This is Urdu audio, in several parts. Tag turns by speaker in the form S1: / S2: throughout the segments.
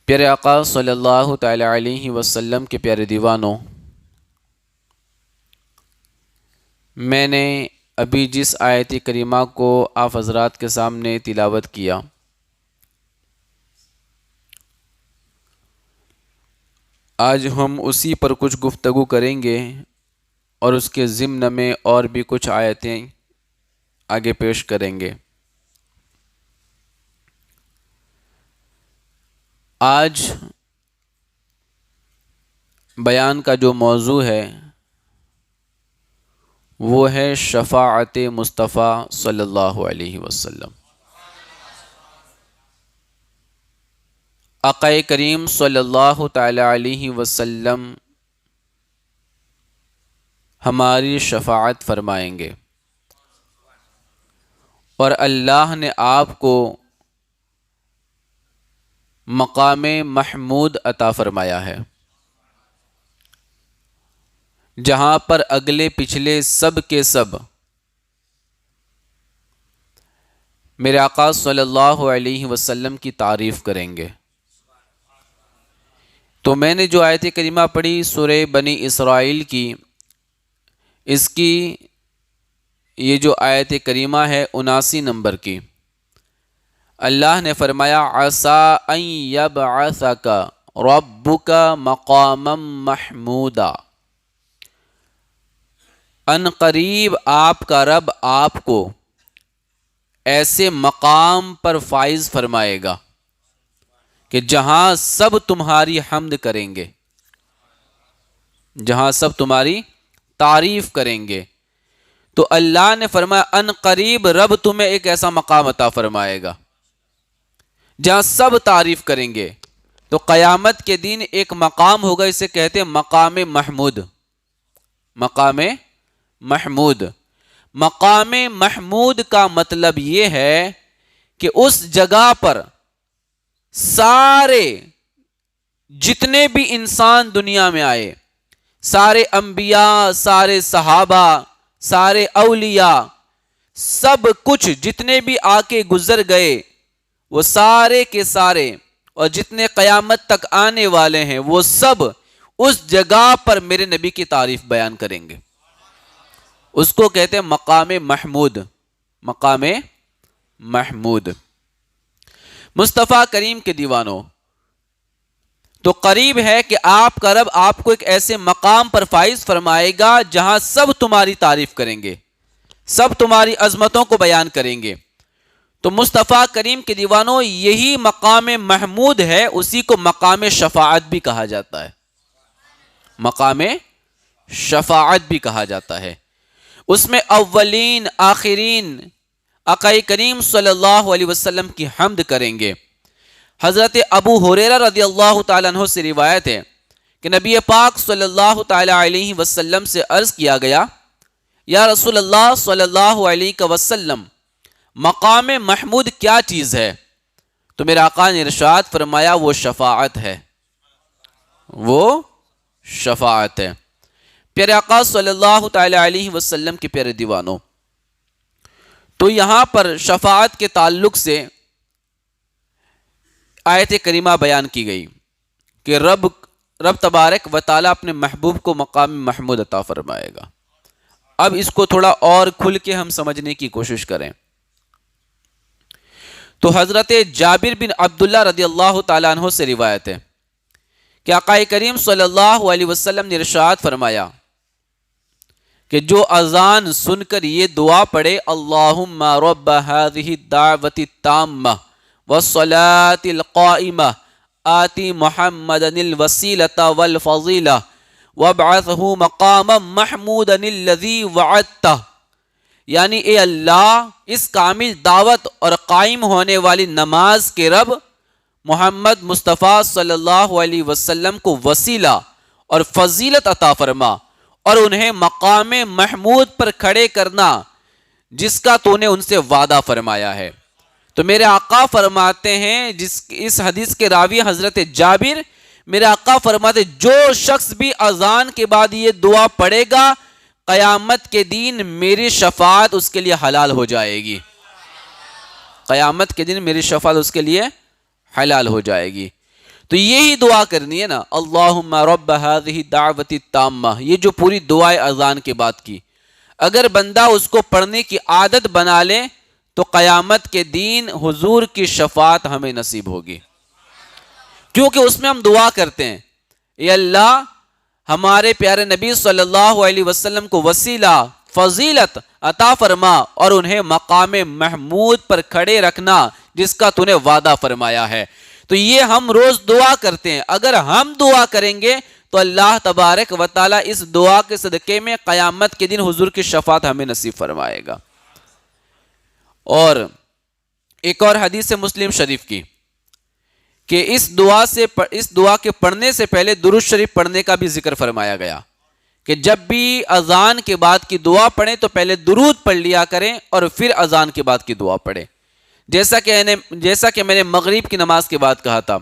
S1: پیارے آقا صلی اللہ تعالی علیہ وسلم کے پیارے دیوانوں، میں نے ابھی جس آیت کریمہ کو آپ حضرات کے سامنے تلاوت کیا، آج ہم اسی پر کچھ گفتگو کریں گے اور اس کے ضمن میں اور بھی کچھ آیتیں آگے پیش کریں گے۔ آج بیان کا جو موضوع ہے وہ ہے شفاعت مصطفیٰ صلی اللہ علیہ وسلم۔ آقا کریم صلی اللہ تعالی علیہ وسلم ہماری شفاعت فرمائیں گے، اور اللہ نے آپ کو مقام محمود عطا فرمایا ہے، جہاں پر اگلے پچھلے سب کے سب میرے آقا صلی اللہ علیہ وسلم کی تعریف کریں گے۔ تو میں نے جو آیت کریمہ پڑھی سورہ بنی اسرائیل کی، اس کی یہ جو آیت کریمہ ہے 79 نمبر کی، اللہ نے فرمایا عَسَىٰ أَن يَبْعَثَكَ رَبُّكَ مَقَامًا مَحْمُودًا، ان قریب آپ کا رب آپ کو ایسے مقام پر فائز فرمائے گا کہ جہاں سب تمہاری حمد کریں گے، جہاں سب تمہاری تعریف کریں گے۔ تو اللہ نے فرمایا ان قریب رب تمہیں ایک ایسا مقام عطا فرمائے گا جہاں سب تعریف کریں گے۔ تو قیامت کے دن ایک مقام ہوگا، اسے کہتے ہیں مقام محمود۔ مقام محمود، مقام محمود کا مطلب یہ ہے کہ اس جگہ پر سارے جتنے بھی انسان دنیا میں آئے، سارے انبیاء، سارے صحابہ، سارے اولیاء، سب کچھ جتنے بھی آ کے گزر گئے، وہ سارے کے سارے اور جتنے قیامت تک آنے والے ہیں وہ سب اس جگہ پر میرے نبی کی تعریف بیان کریں گے۔ اس کو کہتے ہیں مقام محمود۔ مقام محمود۔ مصطفیٰ کریم کے دیوانوں، تو قریب ہے کہ آپ کا رب آپ کو ایک ایسے مقام پر فائز فرمائے گا جہاں سب تمہاری تعریف کریں گے، سب تمہاری عظمتوں کو بیان کریں گے۔ تو مصطفیٰ کریم کے دیوانوں، یہی مقام محمود ہے، اسی کو مقام شفاعت بھی کہا جاتا ہے۔ مقام شفاعت بھی کہا جاتا ہے۔ اس میں اولین آخرین آقا کریم صلی اللہ علیہ وسلم کی حمد کریں گے۔ حضرت ابو ہریرہ رضی اللہ تعالیٰ عنہ سے روایت ہے کہ نبی پاک صلی اللہ تعالیٰ علیہ وسلم سے عرض کیا گیا، یا رسول اللہ صلی اللہ علیہ وسلم، مقام محمود کیا چیز ہے؟ تو میرے آقا نے ارشاد فرمایا وہ شفاعت ہے، وہ شفاعت ہے۔ پیارے آقا صلی اللہ تعالیٰ علیہ وسلم کے پیارے دیوانوں، تو یہاں پر شفاعت کے تعلق سے آیت کریمہ بیان کی گئی کہ رب تبارک و تعالیٰ اپنے محبوب کو مقام محمود عطا فرمائے گا۔ اب اس کو تھوڑا اور کھل کے ہم سمجھنے کی کوشش کریں تو حضرت جابر بن عبداللہ رضی اللہ تعالیٰ عنہ سے روایت ہے کہ آقا کریم صلی اللہ علیہ وسلم نے ارشاد فرمایا کہ جو اذان سن کر یہ دعا پڑھے، اللہم رب هذه الدعوة التامة والصلاة القائمة آتی محمدا الوسیلة والفضیلة وابعثه مقاما محمودا الذی وعدتہ، یعنی اے اللہ، اس کامل دعوت اور قائم ہونے والی نماز کے رب محمد مصطفیٰ صلی اللہ علیہ وسلم کو وسیلہ اور فضیلت عطا فرما، اور انہیں مقام محمود پر کھڑے کرنا جس کا تو نے ان سے وعدہ فرمایا ہے۔ تو میرے آقا فرماتے ہیں، اس حدیث کے راوی حضرت جابر، میرے آقا فرماتے جو شخص بھی اذان کے بعد یہ دعا پڑھے گا، قیامت کے دن میری شفاعت اس کے لیے حلال ہو جائے گی۔ قیامت کے دن میری شفاعت اس کے لیے حلال ہو جائے گی۔ تو یہی دعا کرنی ہے نا، اللہم رب هذه الدعوۃ التامہ، یہ جو پوری دعائے اذان کے بعد کی، اگر بندہ اس کو پڑھنے کی عادت بنا لے تو قیامت کے دن حضور کی شفاعت ہمیں نصیب ہوگی، کیونکہ اس میں ہم دعا کرتے ہیں، اے اللہ ہمارے پیارے نبی صلی اللہ علیہ وسلم کو وسیلہ فضیلت عطا فرما اور انہیں مقام محمود پر کھڑے رکھنا جس کا تو نے وعدہ فرمایا ہے۔ تو یہ ہم روز دعا کرتے ہیں، اگر ہم دعا کریں گے تو اللہ تبارک و تعالیٰ اس دعا کے صدقے میں قیامت کے دن حضور کی شفاعت ہمیں نصیب فرمائے گا۔ اور ایک اور حدیث مسلم شریف کی کہ اس دعا کے پڑھنے سے پہلے درود شریف پڑھنے کا بھی ذکر فرمایا گیا کہ جب بھی اذان کے بعد کی دعا پڑھیں تو پہلے درود پڑھ لیا کریں اور پھر اذان کے بعد کی دعا پڑھیں، جیسا کہ میں نے مغرب کی نماز کے بعد کہا تھا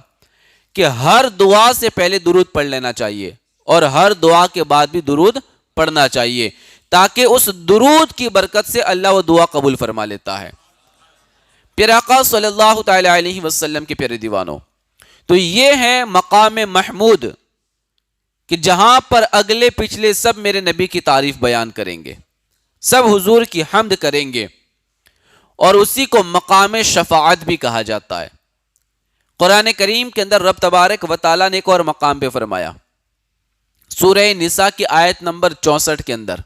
S1: کہ ہر دعا سے پہلے درود پڑھ لینا چاہیے اور ہر دعا کے بعد بھی درود پڑھنا چاہیے، تاکہ اس درود کی برکت سے اللہ وہ دعا قبول فرما لیتا ہے۔ پیارے آقا صلی اللہ تعالی علیہ وسلم کے پیارے دیوانوں، تو یہ ہے مقام محمود کہ جہاں پر اگلے پچھلے سب میرے نبی کی تعریف بیان کریں گے، سب حضور کی حمد کریں گے، اور اسی کو مقام شفاعت بھی کہا جاتا ہے۔ قرآن کریم کے اندر رب تبارک و تعالیٰ نے ایک اور مقام پہ فرمایا، سورہ نساء کی آیت نمبر 64 کے اندر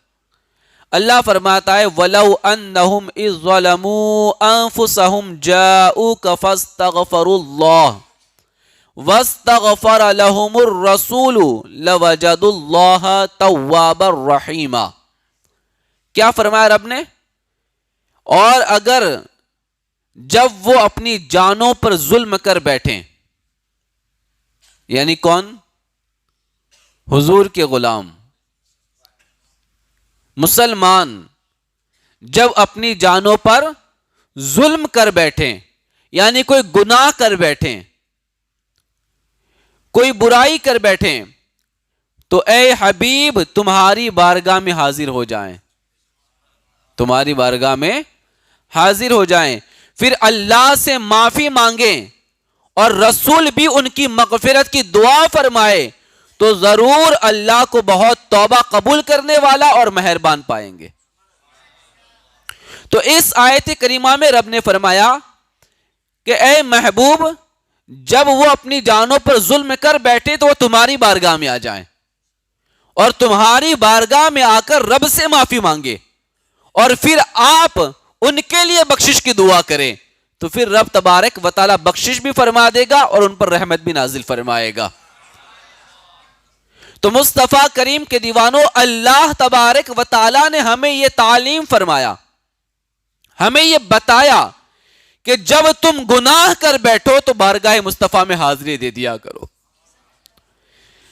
S1: اللہ فرماتا ہے وَلَوْ أَنَّهُمْ إِذْ ظَلَمُوا أَنفُسَهُمْ جَاءُوكَ فَاسْتَغْفَرُوا اللَّهَ وَاسْتَغْفَرَ لَهُمُ الرَّسُولُ لَوَجَدُوا اللَّهَ تَوَّابًا رَحِيمًا۔ کیا فرمایا رب نے؟ اور اگر جب وہ اپنی جانوں پر ظلم کر بیٹھیں، یعنی کون؟ حضور کے غلام مسلمان جب اپنی جانوں پر ظلم کر بیٹھیں، یعنی کوئی گناہ کر بیٹھیں، کوئی برائی کر بیٹھیں، تو اے حبیب تمہاری بارگاہ میں حاضر ہو جائیں، تمہاری بارگاہ میں حاضر ہو جائیں، پھر اللہ سے معافی مانگیں اور رسول بھی ان کی مغفرت کی دعا فرمائے، تو ضرور اللہ کو بہت توبہ قبول کرنے والا اور مہربان پائیں گے۔ تو اس آیت کریمہ میں رب نے فرمایا کہ اے محبوب جب وہ اپنی جانوں پر ظلم کر بیٹھے تو وہ تمہاری بارگاہ میں آ جائیں اور تمہاری بارگاہ میں آ کر رب سے معافی مانگے اور پھر آپ ان کے لیے بخشش کی دعا کریں، تو پھر رب تبارک و تعالی بخشش بھی فرما دے گا اور ان پر رحمت بھی نازل فرمائے گا۔ تو مصطفیٰ کریم کے دیوانوں، اللہ تبارک و تعالی نے ہمیں یہ تعلیم فرمایا، ہمیں یہ بتایا کہ جب تم گناہ کر بیٹھو تو بارگاہ مصطفیٰ میں حاضری دے دیا کرو،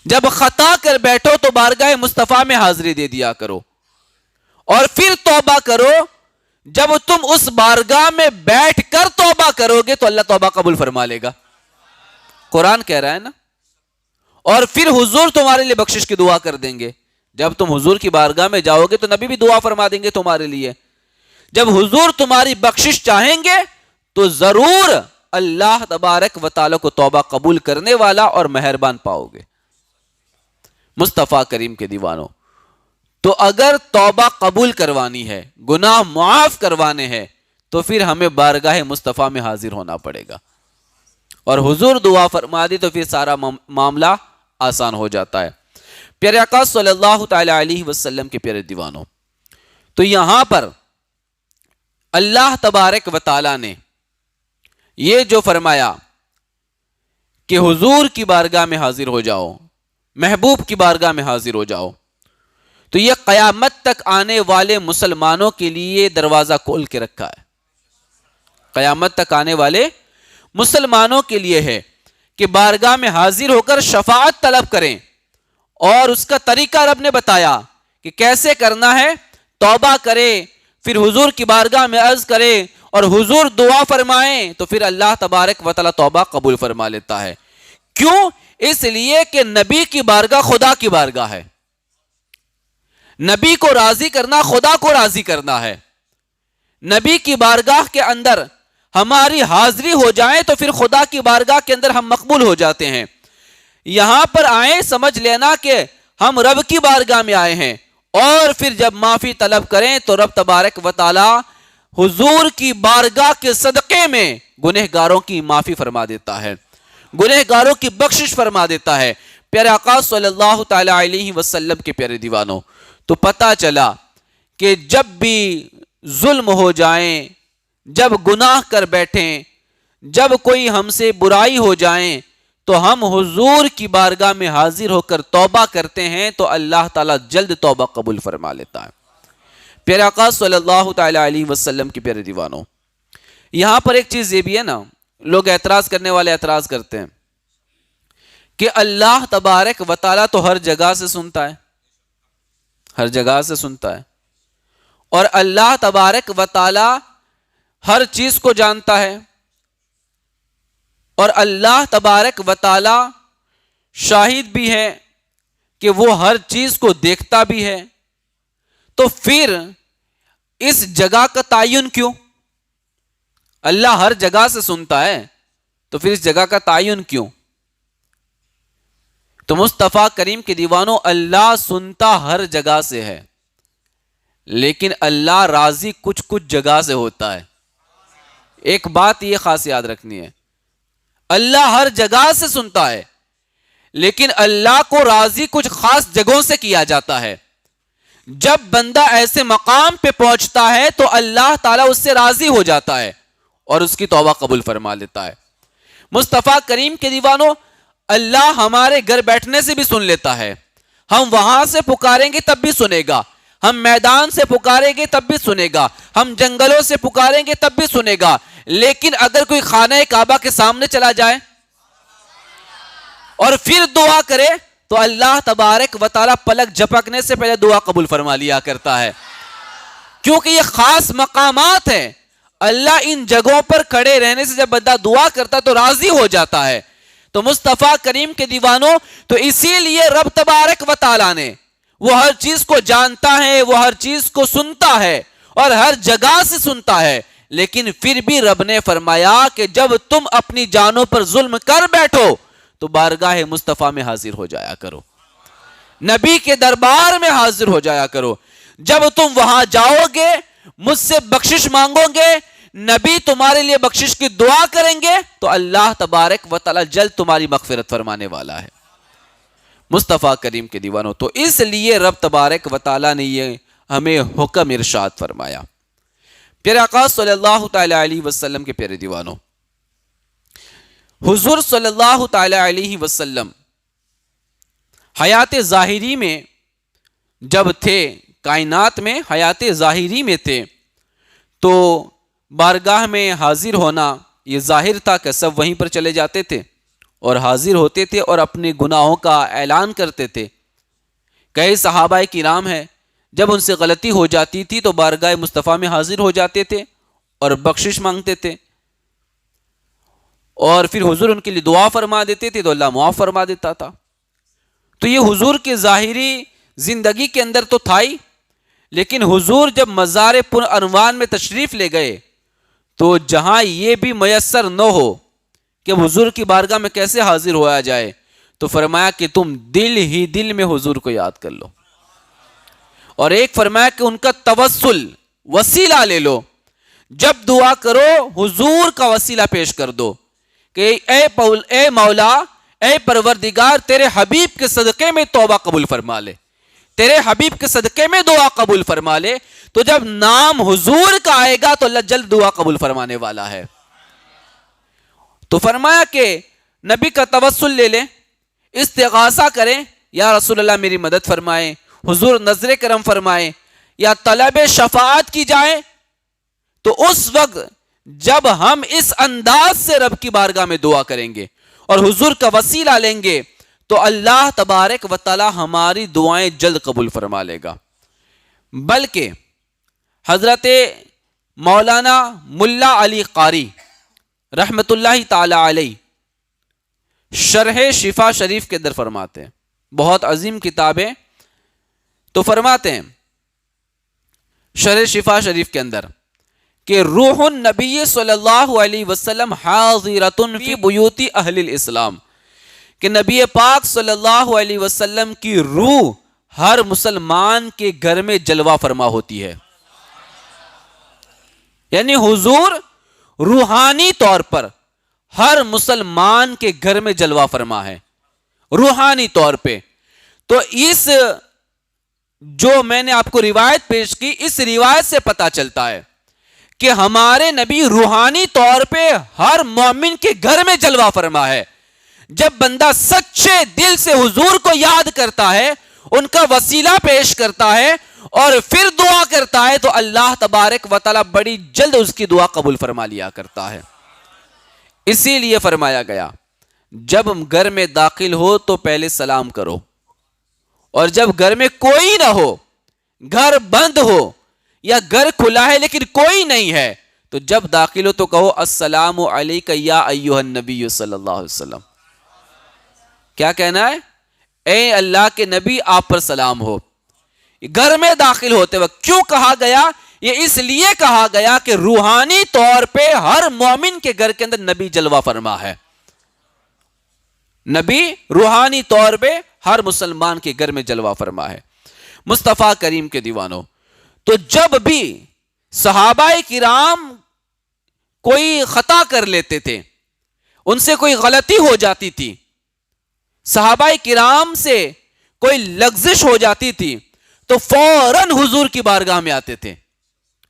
S1: جب خطا کر بیٹھو تو بارگاہ مصطفیٰ میں حاضری دے دیا کرو، اور پھر توبہ کرو۔ جب تم اس بارگاہ میں بیٹھ کر توبہ کرو گے تو اللہ توبہ قبول فرما لے گا، قرآن کہہ رہا ہے نا۔ اور پھر حضور تمہارے لیے بخشش کی دعا کر دیں گے، جب تم حضور کی بارگاہ میں جاؤ گے تو نبی بھی دعا فرما دیں گے تمہارے لیے۔ جب حضور تمہاری بخشش چاہیں گے تو ضرور اللہ تبارک و تعالیٰ کو توبہ قبول کرنے والا اور مہربان پاؤ گے۔ مصطفیٰ کریم کے دیوانوں، تو اگر توبہ قبول کروانی ہے، گناہ معاف کروانے ہیں، تو پھر ہمیں بارگاہ مصطفیٰ میں حاضر ہونا پڑے گا، اور حضور دعا فرما دی تو پھر سارا معاملہ آسان ہو جاتا ہے۔ پیارے آقا صلی اللہ تعالی علیہ وسلم کے پیارے دیوانوں، تو یہاں پر اللہ تبارک و تعالی نے یہ جو فرمایا کہ حضور کی بارگاہ میں حاضر ہو جاؤ، محبوب کی بارگاہ میں حاضر ہو جاؤ، تو یہ قیامت تک آنے والے مسلمانوں کے لیے دروازہ کھول کے رکھا ہے، قیامت تک آنے والے مسلمانوں کے لیے ہے کہ بارگاہ میں حاضر ہو کر شفاعت طلب کریں، اور اس کا طریقہ رب نے بتایا کہ کیسے کرنا ہے۔ توبہ کرے، پھر حضور کی بارگاہ میں عرض کرے اور حضور دعا فرمائیں تو پھر اللہ تبارک و تعالی توبہ قبول فرما لیتا ہے۔ کیوں؟ اس لیے کہ نبی کی بارگاہ خدا کی بارگاہ ہے، نبی کو راضی کرنا خدا کو راضی کرنا ہے۔ نبی کی بارگاہ کے اندر ہماری حاضری ہو جائے تو پھر خدا کی بارگاہ کے اندر ہم مقبول ہو جاتے ہیں۔ یہاں پر آئے سمجھ لینا کہ ہم رب کی بارگاہ میں آئے ہیں، اور پھر جب معافی طلب کریں تو رب تبارک و تعالی حضور کی بارگاہ کے صدقے میں گنہگاروں کی معافی فرما دیتا ہے، گنہگاروں کی بخشش فرما دیتا ہے۔ پیارے آقا صلی اللہ تعالی علیہ وسلم کے پیارے دیوانوں، تو پتہ چلا کہ جب بھی ظلم ہو جائیں، جب گناہ کر بیٹھیں، جب کوئی ہم سے برائی ہو جائیں، تو ہم حضور کی بارگاہ میں حاضر ہو کر توبہ کرتے ہیں تو اللہ تعالیٰ جلد توبہ قبول فرما لیتا ہے۔ پیارے آقا صلی اللہ تعالی علیہ وسلم کے پیارے دیوانوں، یہاں پر ایک چیز یہ بھی ہے نا، لوگ اعتراض کرنے والے اعتراض کرتے ہیں کہ اللہ تبارک و تعالیٰ تو ہر جگہ سے سنتا ہے، ہر جگہ سے سنتا ہے، اور اللہ تبارک و تعالیٰ ہر چیز کو جانتا ہے، اور اللہ تبارک و تعالیٰ شاہد بھی ہے کہ وہ ہر چیز کو دیکھتا بھی ہے، تو پھر اس جگہ کا تعین کیوں؟ اللہ ہر جگہ سے سنتا ہے تو پھر اس جگہ کا تعین کیوں؟ تو مصطفیٰ کریم کے دیوانوں، اللہ سنتا ہر جگہ سے ہے، لیکن اللہ راضی کچھ جگہ سے ہوتا ہے۔ ایک بات یہ خاص یاد رکھنی ہے، اللہ ہر جگہ سے سنتا ہے، لیکن اللہ کو راضی کچھ خاص جگہوں سے کیا جاتا ہے۔ جب بندہ ایسے مقام پہ پہنچتا ہے تو اللہ تعالیٰ اس سے راضی ہو جاتا ہے اور اس کی توبہ قبول فرما لیتا ہے۔ مصطفیٰ کریم کے دیوانوں، اللہ ہمارے گھر بیٹھنے سے بھی سن لیتا ہے، ہم وہاں سے پکاریں گے تب بھی سنے گا، ہم میدان سے پکاریں گے تب بھی سنے گا، ہم جنگلوں سے پکاریں گے تب بھی سنے گا، لیکن اگر کوئی خانہ کعبہ کے سامنے چلا جائے اور پھر دعا کرے تو اللہ تبارک و تعالیٰ پلک جھپکنے سے پہلے دعا قبول فرما لیا کرتا ہے، کیونکہ یہ خاص مقامات ہیں۔ اللہ ان جگہوں پر کھڑے رہنے سے جب بندہ دعا کرتا تو راضی ہو جاتا ہے۔ تو مصطفیٰ کریم کے دیوانوں، تو اسی لیے رب تبارک و تعالیٰ نے، وہ ہر چیز کو جانتا ہے، وہ ہر چیز کو سنتا ہے اور ہر جگہ سے سنتا ہے، لیکن پھر بھی رب نے فرمایا کہ جب تم اپنی جانوں پر ظلم کر بیٹھو تو بارگاہ مصطفیٰ میں حاضر ہو جایا کرو، نبی کے دربار میں حاضر ہو جایا کرو۔ جب تم وہاں جاؤ گے، مجھ سے بخشش مانگو گے، نبی تمہارے لیے بخشش کی دعا کریں گے تو اللہ تبارک و تعالی جلد تمہاری مغفرت فرمانے والا ہے۔ مصطفیٰ کریم کے دیوانوں، تو اس لیے رب تبارک و تعالی نے یہ ہمیں حکم ارشاد فرمایا۔ پیارے آقا صلی اللہ تعالی علیہ وسلم کے پیارے دیوانوں، حضور صلی اللہ تعالی علیہ وسلم حیات ظاہری میں جب تھے، کائنات میں حیات ظاہری میں تھے، تو بارگاہ میں حاضر ہونا یہ ظاہر تھا کہ سب وہیں پر چلے جاتے تھے اور حاضر ہوتے تھے اور اپنے گناہوں کا اعلان کرتے تھے۔ کئی صحابہ کرام ہیں، جب ان سے غلطی ہو جاتی تھی تو بارگاہ مصطفیٰ میں حاضر ہو جاتے تھے اور بخشش مانگتے تھے، اور پھر حضور ان کے لیے دعا فرما دیتے تھے تو اللہ معاف فرما دیتا تھا۔ تو یہ حضور کے ظاہری زندگی کے اندر تو تھا ہی، لیکن حضور جب مزار پر عنوان میں تشریف لے گئے تو جہاں یہ بھی میسر نہ ہو کہ حضور کی بارگاہ میں کیسے حاضر ہوا جائے، تو فرمایا کہ تم دل ہی دل میں حضور کو یاد کر لو، اور ایک فرمایا کہ ان کا توسل وسیلہ لے لو، جب دعا کرو حضور کا وسیلہ پیش کر دو کہ اے مولا، اے پروردگار، تیرے حبیب کے صدقے میں توبہ قبول فرما لے، تیرے حبیب کے صدقے میں دعا قبول فرما لے۔ تو جب نام حضور کا آئے گا تو اللہ جلد دعا قبول فرمانے والا ہے۔ تو فرمایا کہ نبی کا توسل لے لیں، استغاثہ کریں، یا رسول اللہ میری مدد فرمائیں، حضور نظر کرم فرمائیں، یا طلب شفاعت کی جائے۔ تو اس وقت جب ہم اس انداز سے رب کی بارگاہ میں دعا کریں گے اور حضور کا وسیلہ لیں گے تو اللہ تبارک و تعالی ہماری دعائیں جلد قبول فرما لے گا۔ بلکہ حضرت مولانا ملا علی قاری رحمت اللہ تعالی علیہ شرح شفا شریف کے اندر فرماتے ہیں، بہت عظیم کتابیں، تو فرماتے ہیں شرح شفا شریف کے اندر کہ روح النبی صلی اللہ علیہ وسلم حاضرۃ فی بیوت اہل الاسلام، کہ نبی پاک صلی اللہ علیہ وسلم کی روح ہر مسلمان کے گھر میں جلوہ فرما ہوتی ہے. یعنی حضور روحانی طور پر ہر مسلمان کے گھر میں جلوہ فرما ہے, روحانی طور پہ. تو اس جو میں نے آپ کو روایت پیش کی, اس روایت سے پتا چلتا ہے کہ ہمارے نبی روحانی طور پہ ہر مومن کے گھر میں جلوہ فرما ہے. جب بندہ سچے دل سے حضور کو یاد کرتا ہے, ان کا وسیلہ پیش کرتا ہے اور پھر دعا کرتا ہے, تو اللہ تبارک و تعالی بڑی جلد اس کی دعا قبول فرما لیا کرتا ہے. اسی لیے فرمایا گیا جب گھر میں داخل ہو تو پہلے سلام کرو, اور جب گھر میں کوئی نہ ہو, گھر بند ہو یا گھر کھلا ہے لیکن کوئی نہیں ہے, تو جب داخل ہو تو کہو السلام علیک یا ایھا النبی صلی اللہ علیہ وسلم. کیا کہنا ہے؟ اے اللہ کے نبی آپ پر سلام ہو. گھر میں داخل ہوتے وقت کیوں کہا گیا؟ یہ اس لیے کہا گیا کہ روحانی طور پہ ہر مومن کے گھر کے اندر نبی جلوہ فرما ہے. نبی روحانی طور پہ ہر مسلمان کے گھر میں جلوہ فرما ہے. مصطفیٰ کریم کے دیوانوں, تو جب بھی صحابہ کرام کوئی خطا کر لیتے تھے, ان سے کوئی غلطی ہو جاتی تھی, صحابہ کرام سے کوئی لغزش ہو جاتی تھی, تو فوراً حضور کی بارگاہ میں آتے تھے,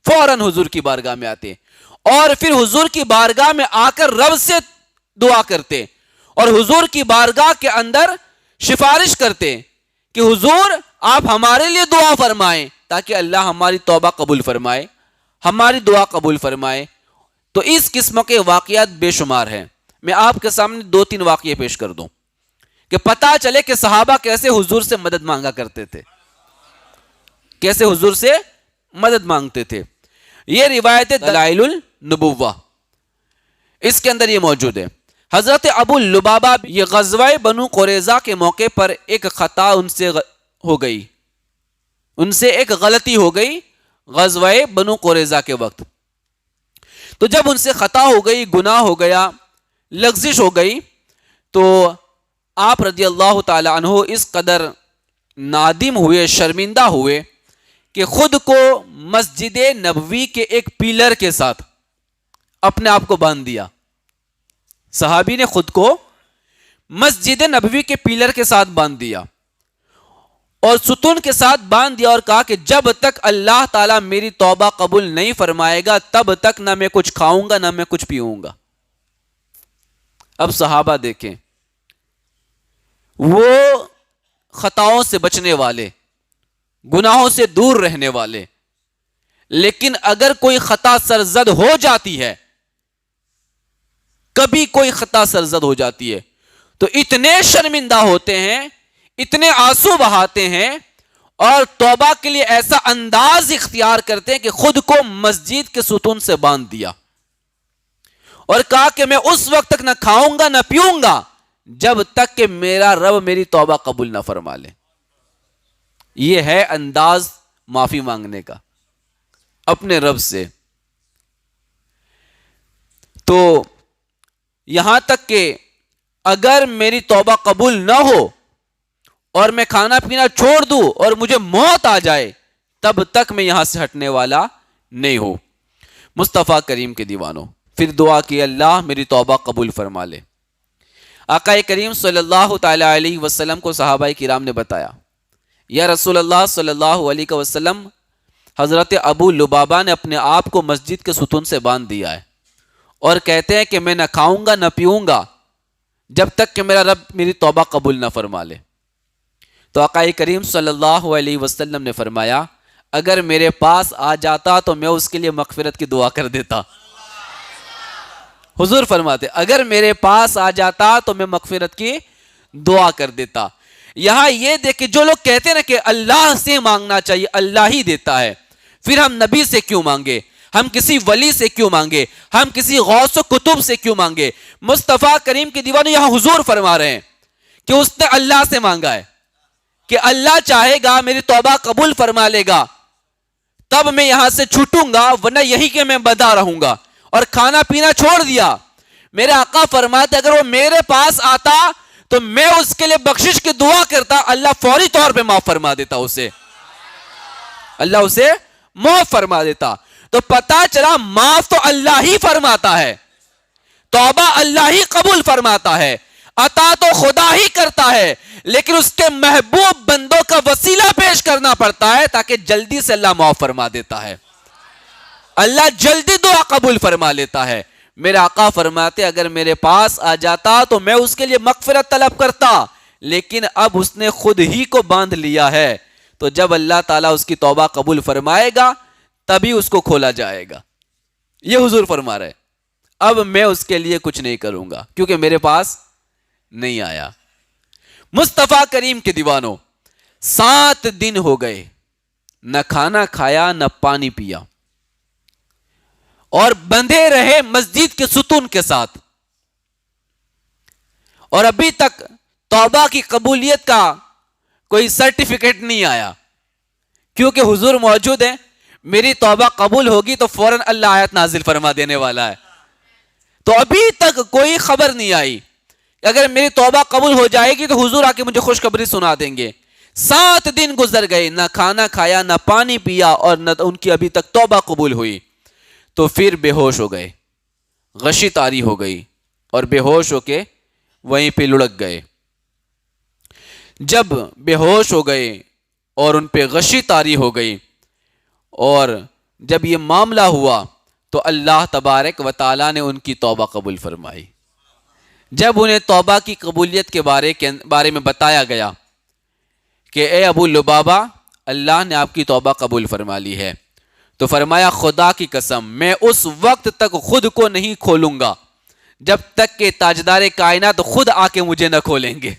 S1: فوراً حضور کی بارگاہ میں آتے اور پھر حضور کی بارگاہ میں آ کر رب سے دعا کرتے اور حضور کی بارگاہ کے اندر سفارش کرتے کہ حضور آپ ہمارے لیے دعا فرمائیں تاکہ اللہ ہماری توبہ قبول فرمائے, ہماری دعا قبول فرمائے. تو اس قسم کے واقعات بے شمار ہیں. میں آپ کے سامنے 2-3 واقعے پیش کر دوں کہ پتا چلے کہ صحابہ کیسے حضور سے مدد مانگا کرتے تھے, کیسے حضور سے مدد مانگتے تھے. یہ روایت دلائل النبوہ, اس کے اندر یہ موجود ہے. حضرت ابو لبابہ, یہ غزوہ بنو قریظہ کے موقع پر ایک خطا ان سے ہو گئی, ان سے ایک غلطی ہو گئی غزوہ بنو قریظہ کے وقت. تو جب ان سے خطا ہو گئی, گناہ ہو گیا, لغزش ہو گئی, تو آپ رضی اللہ تعالی عنہ اس قدر نادم ہوئے, شرمندہ ہوئے کہ خود کو مسجد نبوی کے ایک پیلر کے ساتھ اپنے آپ کو باندھ دیا. صحابی نے خود کو مسجد نبوی کے پیلر کے ساتھ باندھ دیا اور ستون کے ساتھ باندھ دیا اور کہا کہ جب تک اللہ تعالیٰ میری توبہ قبول نہیں فرمائے گا تب تک نہ میں کچھ کھاؤں گا نہ میں کچھ پیوں گا. اب صحابہ دیکھیں, وہ خطاؤں سے بچنے والے, گناہوں سے دور رہنے والے, لیکن اگر کوئی خطا سرزد ہو جاتی ہے, کبھی کوئی خطا سرزد ہو جاتی ہے, تو اتنے شرمندہ ہوتے ہیں, اتنے آنسو بہاتے ہیں اور توبہ کے لیے ایسا انداز اختیار کرتے ہیں کہ خود کو مسجد کے ستون سے باندھ دیا اور کہا کہ میں اس وقت تک نہ کھاؤں گا نہ پیوں گا جب تک کہ میرا رب میری توبہ قبول نہ فرما لے. یہ ہے انداز معافی مانگنے کا اپنے رب سے. تو یہاں تک کہ اگر میری توبہ قبول نہ ہو اور میں کھانا پینا چھوڑ دوں اور مجھے موت آ جائے تب تک میں یہاں سے ہٹنے والا نہیں ہوں. مصطفیٰ کریم کے دیوانوں, پھر دعا کی اللہ میری توبہ قبول فرما لے. آقا کریم صلی اللہ تعالی علیہ وسلم کو صحابہ کرام نے بتایا, یا رسول اللہ صلی اللہ علیہ وسلم, حضرت ابو لبابہ نے اپنے آپ کو مسجد کے ستون سے باندھ دیا ہے اور کہتے ہیں کہ میں نہ کھاؤں گا نہ پیوں گا جب تک کہ میرا رب میری توبہ قبول نہ فرما لے. تو آقا کریم صلی اللہ علیہ وسلم نے فرمایا اگر میرے پاس آ جاتا تو میں اس کے لیے مغفرت کی دعا کر دیتا. حضور فرماتے اگر میرے پاس آ جاتا تو میں مغفرت کی دعا کر دیتا. یہاں یہ دیکھ جو لوگ کہتے ہیں نا کہ اللہ سے مانگنا چاہیے, اللہ ہی دیتا ہے, پھر ہم نبی سے کیوں مانگے, ہم کسی ولی سے کیوں مانگے, ہم کسی غوث و کتب سے کیوں مانگے. مصطفیٰ کریم کے دیوانوں یہاں حضور فرما رہے ہیں کہ اس نے اللہ سے مانگا ہے کہ اللہ چاہے گا میری توبہ قبول فرما لے گا تب میں یہاں سے چھوٹوں گا, ورنہ یہی کہ میں بدا رہوں گا. اور کھانا پینا چھوڑ دیا. میرے آقا فرماتے اگر وہ میرے پاس آتا تو میں اس کے لیے بخشش کی دعا کرتا، اللہ فوری طور پہ معاف فرما دیتا اسے، اللہ اسے معاف فرما دیتا۔ تو پتا چلا معاف تو اللہ ہی فرماتا ہے، توبہ اللہ ہی قبول فرماتا ہے، عطا تو خدا ہی کرتا ہے، لیکن اس کے محبوب بندوں کا وسیلہ پیش کرنا پڑتا ہے تاکہ جلدی سے اللہ معاف فرما دیتا ہے، اللہ جلدی دعا قبول فرما لیتا ہے۔ میرے آقا فرماتے اگر میرے پاس آ جاتا تو میں اس کے لیے مغفرت طلب کرتا، لیکن اب اس نے خود ہی کو باندھ لیا ہے، تو جب اللہ تعالیٰ اس کی توبہ قبول فرمائے گا تبھی اس کو کھولا جائے گا۔ یہ حضور فرما رہے اب میں اس کے لیے کچھ نہیں کروں گا کیونکہ میرے پاس نہیں آیا۔ مصطفیٰ کریم کے دیوانوں، 7 دن ہو گئے، نہ کھانا کھایا نہ پانی پیا، اور بندھے رہے مسجد کے ستون کے ساتھ، اور ابھی تک توبہ کی قبولیت کا کوئی سرٹیفکیٹ نہیں آیا، کیونکہ حضور موجود ہیں، میری توبہ قبول ہوگی تو فوراً اللہ آیت نازل فرما دینے والا ہے، تو ابھی تک کوئی خبر نہیں آئی۔ اگر میری توبہ قبول ہو جائے گی تو حضور آ کے مجھے خوشخبری سنا دیں گے۔ 7 دن گزر گئے، نہ کھانا کھایا نہ پانی پیا، اور نہ ان کی ابھی تک توبہ قبول ہوئی، تو پھر بے ہوش ہو گئے، غشی طاری ہو گئی، اور بے ہوش ہو کے وہیں پہ لڑک گئے۔ جب بے ہوش ہو گئے اور ان پہ غشی طاری ہو گئی، اور جب یہ معاملہ ہوا تو اللہ تبارک و تعالیٰ نے ان کی توبہ قبول فرمائی۔ جب انہیں توبہ کی قبولیت کے بارے میں بتایا گیا کہ اے ابو لبابہ، اللہ نے آپ کی توبہ قبول فرما لی ہے، تو فرمایا خدا کی قسم میں اس وقت تک خود کو نہیں کھولوں گا جب تک کہ تاجدار کائنات خود آ کے مجھے نہ کھولیں گے،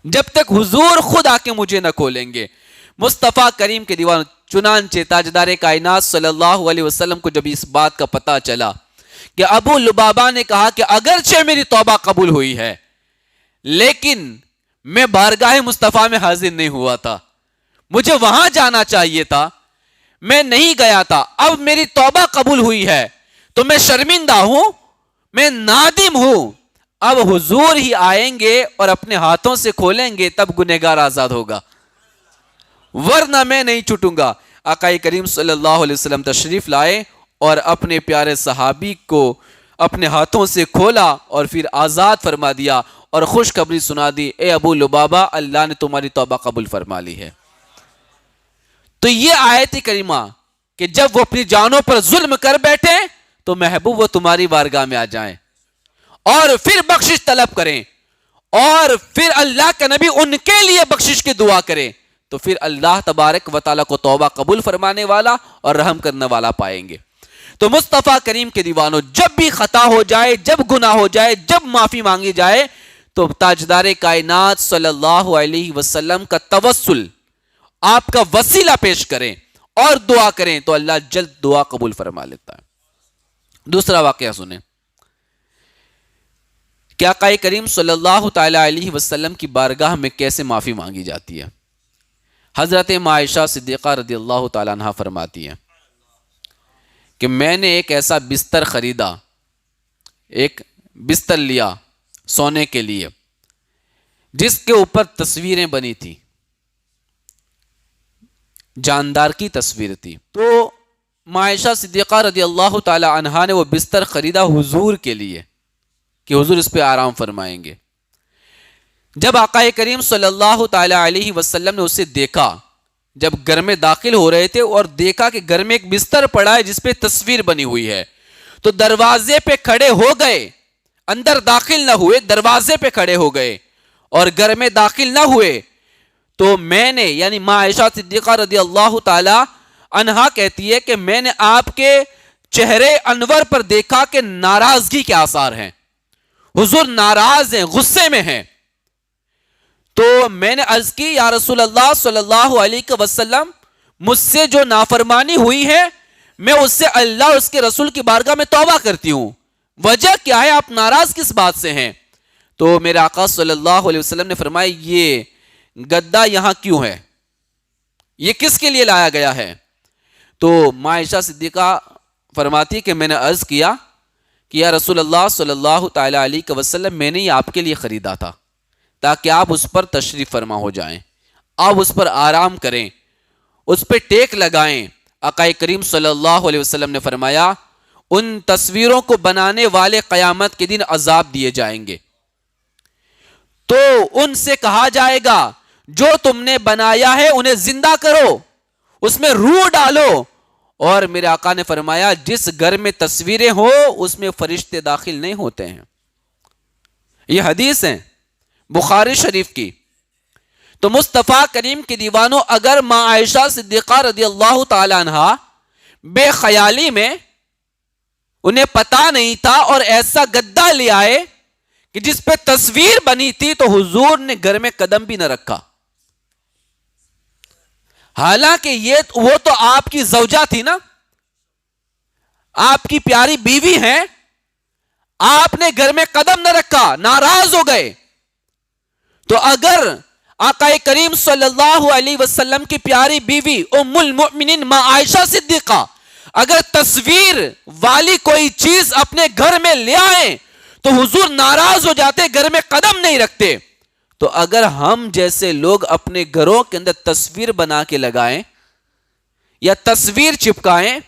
S1: جب تک حضور خود آ کے مجھے نہ کھولیں گے۔ مصطفیٰ کریم کے دیوان، چنانچہ تاجدار کائنات صلی اللہ علیہ وسلم کو جب اس بات کا پتہ چلا کہ ابو لبابہ نے کہا کہ اگرچہ میری توبہ قبول ہوئی ہے لیکن میں بارگاہ مصطفیٰ میں حاضر نہیں ہوا تھا، مجھے وہاں جانا چاہیے تھا، میں نہیں گیا تھا، اب میری توبہ قبول ہوئی ہے تو میں شرمندہ ہوں، میں نادم ہوں، اب حضور ہی آئیں گے اور اپنے ہاتھوں سے کھولیں گے تب گنہگار آزاد ہوگا، ورنہ میں نہیں چھوٹوں گا۔ آقا کریم صلی اللہ علیہ وسلم تشریف لائے اور اپنے پیارے صحابی کو اپنے ہاتھوں سے کھولا اور پھر آزاد فرما دیا اور خوشخبری سنا دی، اے ابو لبابہ، اللہ نے تمہاری توبہ قبول فرما لی ہے۔ تو یہ آیت کریمہ کہ جب وہ اپنی جانوں پر ظلم کر بیٹھے تو محبوب وہ تمہاری بارگاہ میں آ جائیں اور پھر بخشش طلب کریں، اور پھر اللہ کا نبی ان کے لیے بخشش کی دعا کرے، تو پھر اللہ تبارک و تعالیٰ کو توبہ قبول فرمانے والا اور رحم کرنے والا پائیں گے۔ تو مصطفیٰ کریم کے دیوانوں، جب بھی خطا ہو جائے، جب گناہ ہو جائے، جب معافی مانگی جائے تو تاجدار کائنات صلی اللہ علیہ وسلم کا توسل، آپ کا وسیلہ پیش کریں اور دعا کریں تو اللہ جلد دعا قبول فرما لیتا ہے۔ دوسرا واقعہ سنیں کہ آقا کریم صلی اللہ تعالی علیہ وسلم کی بارگاہ میں کیسے معافی مانگی جاتی ہے۔ حضرت عائشہ صدیقہ رضی اللہ تعالیٰ عنہ فرماتی ہیں کہ میں نے ایک ایسا بستر خریدا، ایک بستر لیا سونے کے لیے جس کے اوپر تصویریں بنی تھی، جاندار کی تصویر تھی، تو عائشہ صدیقہ رضی اللہ تعالی عنہا نے وہ بستر خریدا حضور کے لیے کہ حضور اس پہ آرام فرمائیں گے۔ جب آقا کریم صلی اللہ تعالی علیہ وسلم نے اسے دیکھا، جب گھر میں داخل ہو رہے تھے اور دیکھا کہ گھر میں ایک بستر پڑا ہے جس پہ تصویر بنی ہوئی ہے، تو دروازے پہ کھڑے ہو گئے، اندر داخل نہ ہوئے، دروازے پہ کھڑے ہو گئے اور گھر میں داخل نہ ہوئے۔ تو میں نے، یعنی ماں عائشہ صدیقہ رضی اللہ تعالی عنہا کہتی ہے کہ میں نے آپ کے چہرے انور پر دیکھا کہ ناراضگی کے آثار ہیں، حضور ناراض ہیں، غصے میں ہیں۔ تو میں نے عرض کی یا رسول اللہ صلی اللہ علیہ وسلم، مجھ سے جو نافرمانی ہوئی ہے میں اس سے اللہ اس کے رسول کی بارگاہ میں توبہ کرتی ہوں، وجہ کیا ہے، آپ ناراض کس بات سے ہیں؟ تو میرے آقا صلی اللہ علیہ وسلم نے فرمایا یہ گدا یہاں کیوں ہے، یہ کس کے لیے لایا گیا ہے؟ تو ماں عائشہ صدیقہ فرماتی کہ میں نے عرض کیا کہ یا رسول اللہ صلی اللہ تعالی علیہ وسلم میں نے یہ آپ کے لیے خریدا تھا تاکہ آپ اس پر تشریف فرما ہو جائیں، آپ اس پر آرام کریں، اس پہ ٹیک لگائیں۔ آقا کریم صلی اللہ علیہ وسلم نے فرمایا ان تصویروں کو بنانے والے قیامت کے دن عذاب دیے جائیں گے، تو ان سے کہا جائے گا جو تم نے بنایا ہے انہیں زندہ کرو، اس میں روح ڈالو۔ اور میرے آقا نے فرمایا جس گھر میں تصویریں ہو اس میں فرشتے داخل نہیں ہوتے ہیں۔ یہ حدیث ہے بخاری شریف کی۔ تو مصطفیٰ کریم کے دیوانوں، اگر ماں عائشہ صدیقہ رضی اللہ تعالی عنہ بے خیالی میں انہیں پتا نہیں تھا اور ایسا گدا لے آئے کہ جس پہ تصویر بنی تھی، تو حضور نے گھر میں قدم بھی نہ رکھا، حالانکہ وہ تو آپ کی زوجہ تھی نا، آپ کی پیاری بیوی ہیں، آپ نے گھر میں قدم نہ رکھا، ناراض ہو گئے۔ تو اگر آقا کریم صلی اللہ علیہ وسلم کی پیاری بیوی ام المؤمنین ماں عائشہ صدیقہ اگر تصویر والی کوئی چیز اپنے گھر میں لے آئیں تو حضور ناراض ہو جاتے، گھر میں قدم نہیں رکھتے۔ تو اگر ہم جیسے لوگ اپنے گھروں کے اندر تصویر بنا کے لگائیں یا تصویر چپکائیں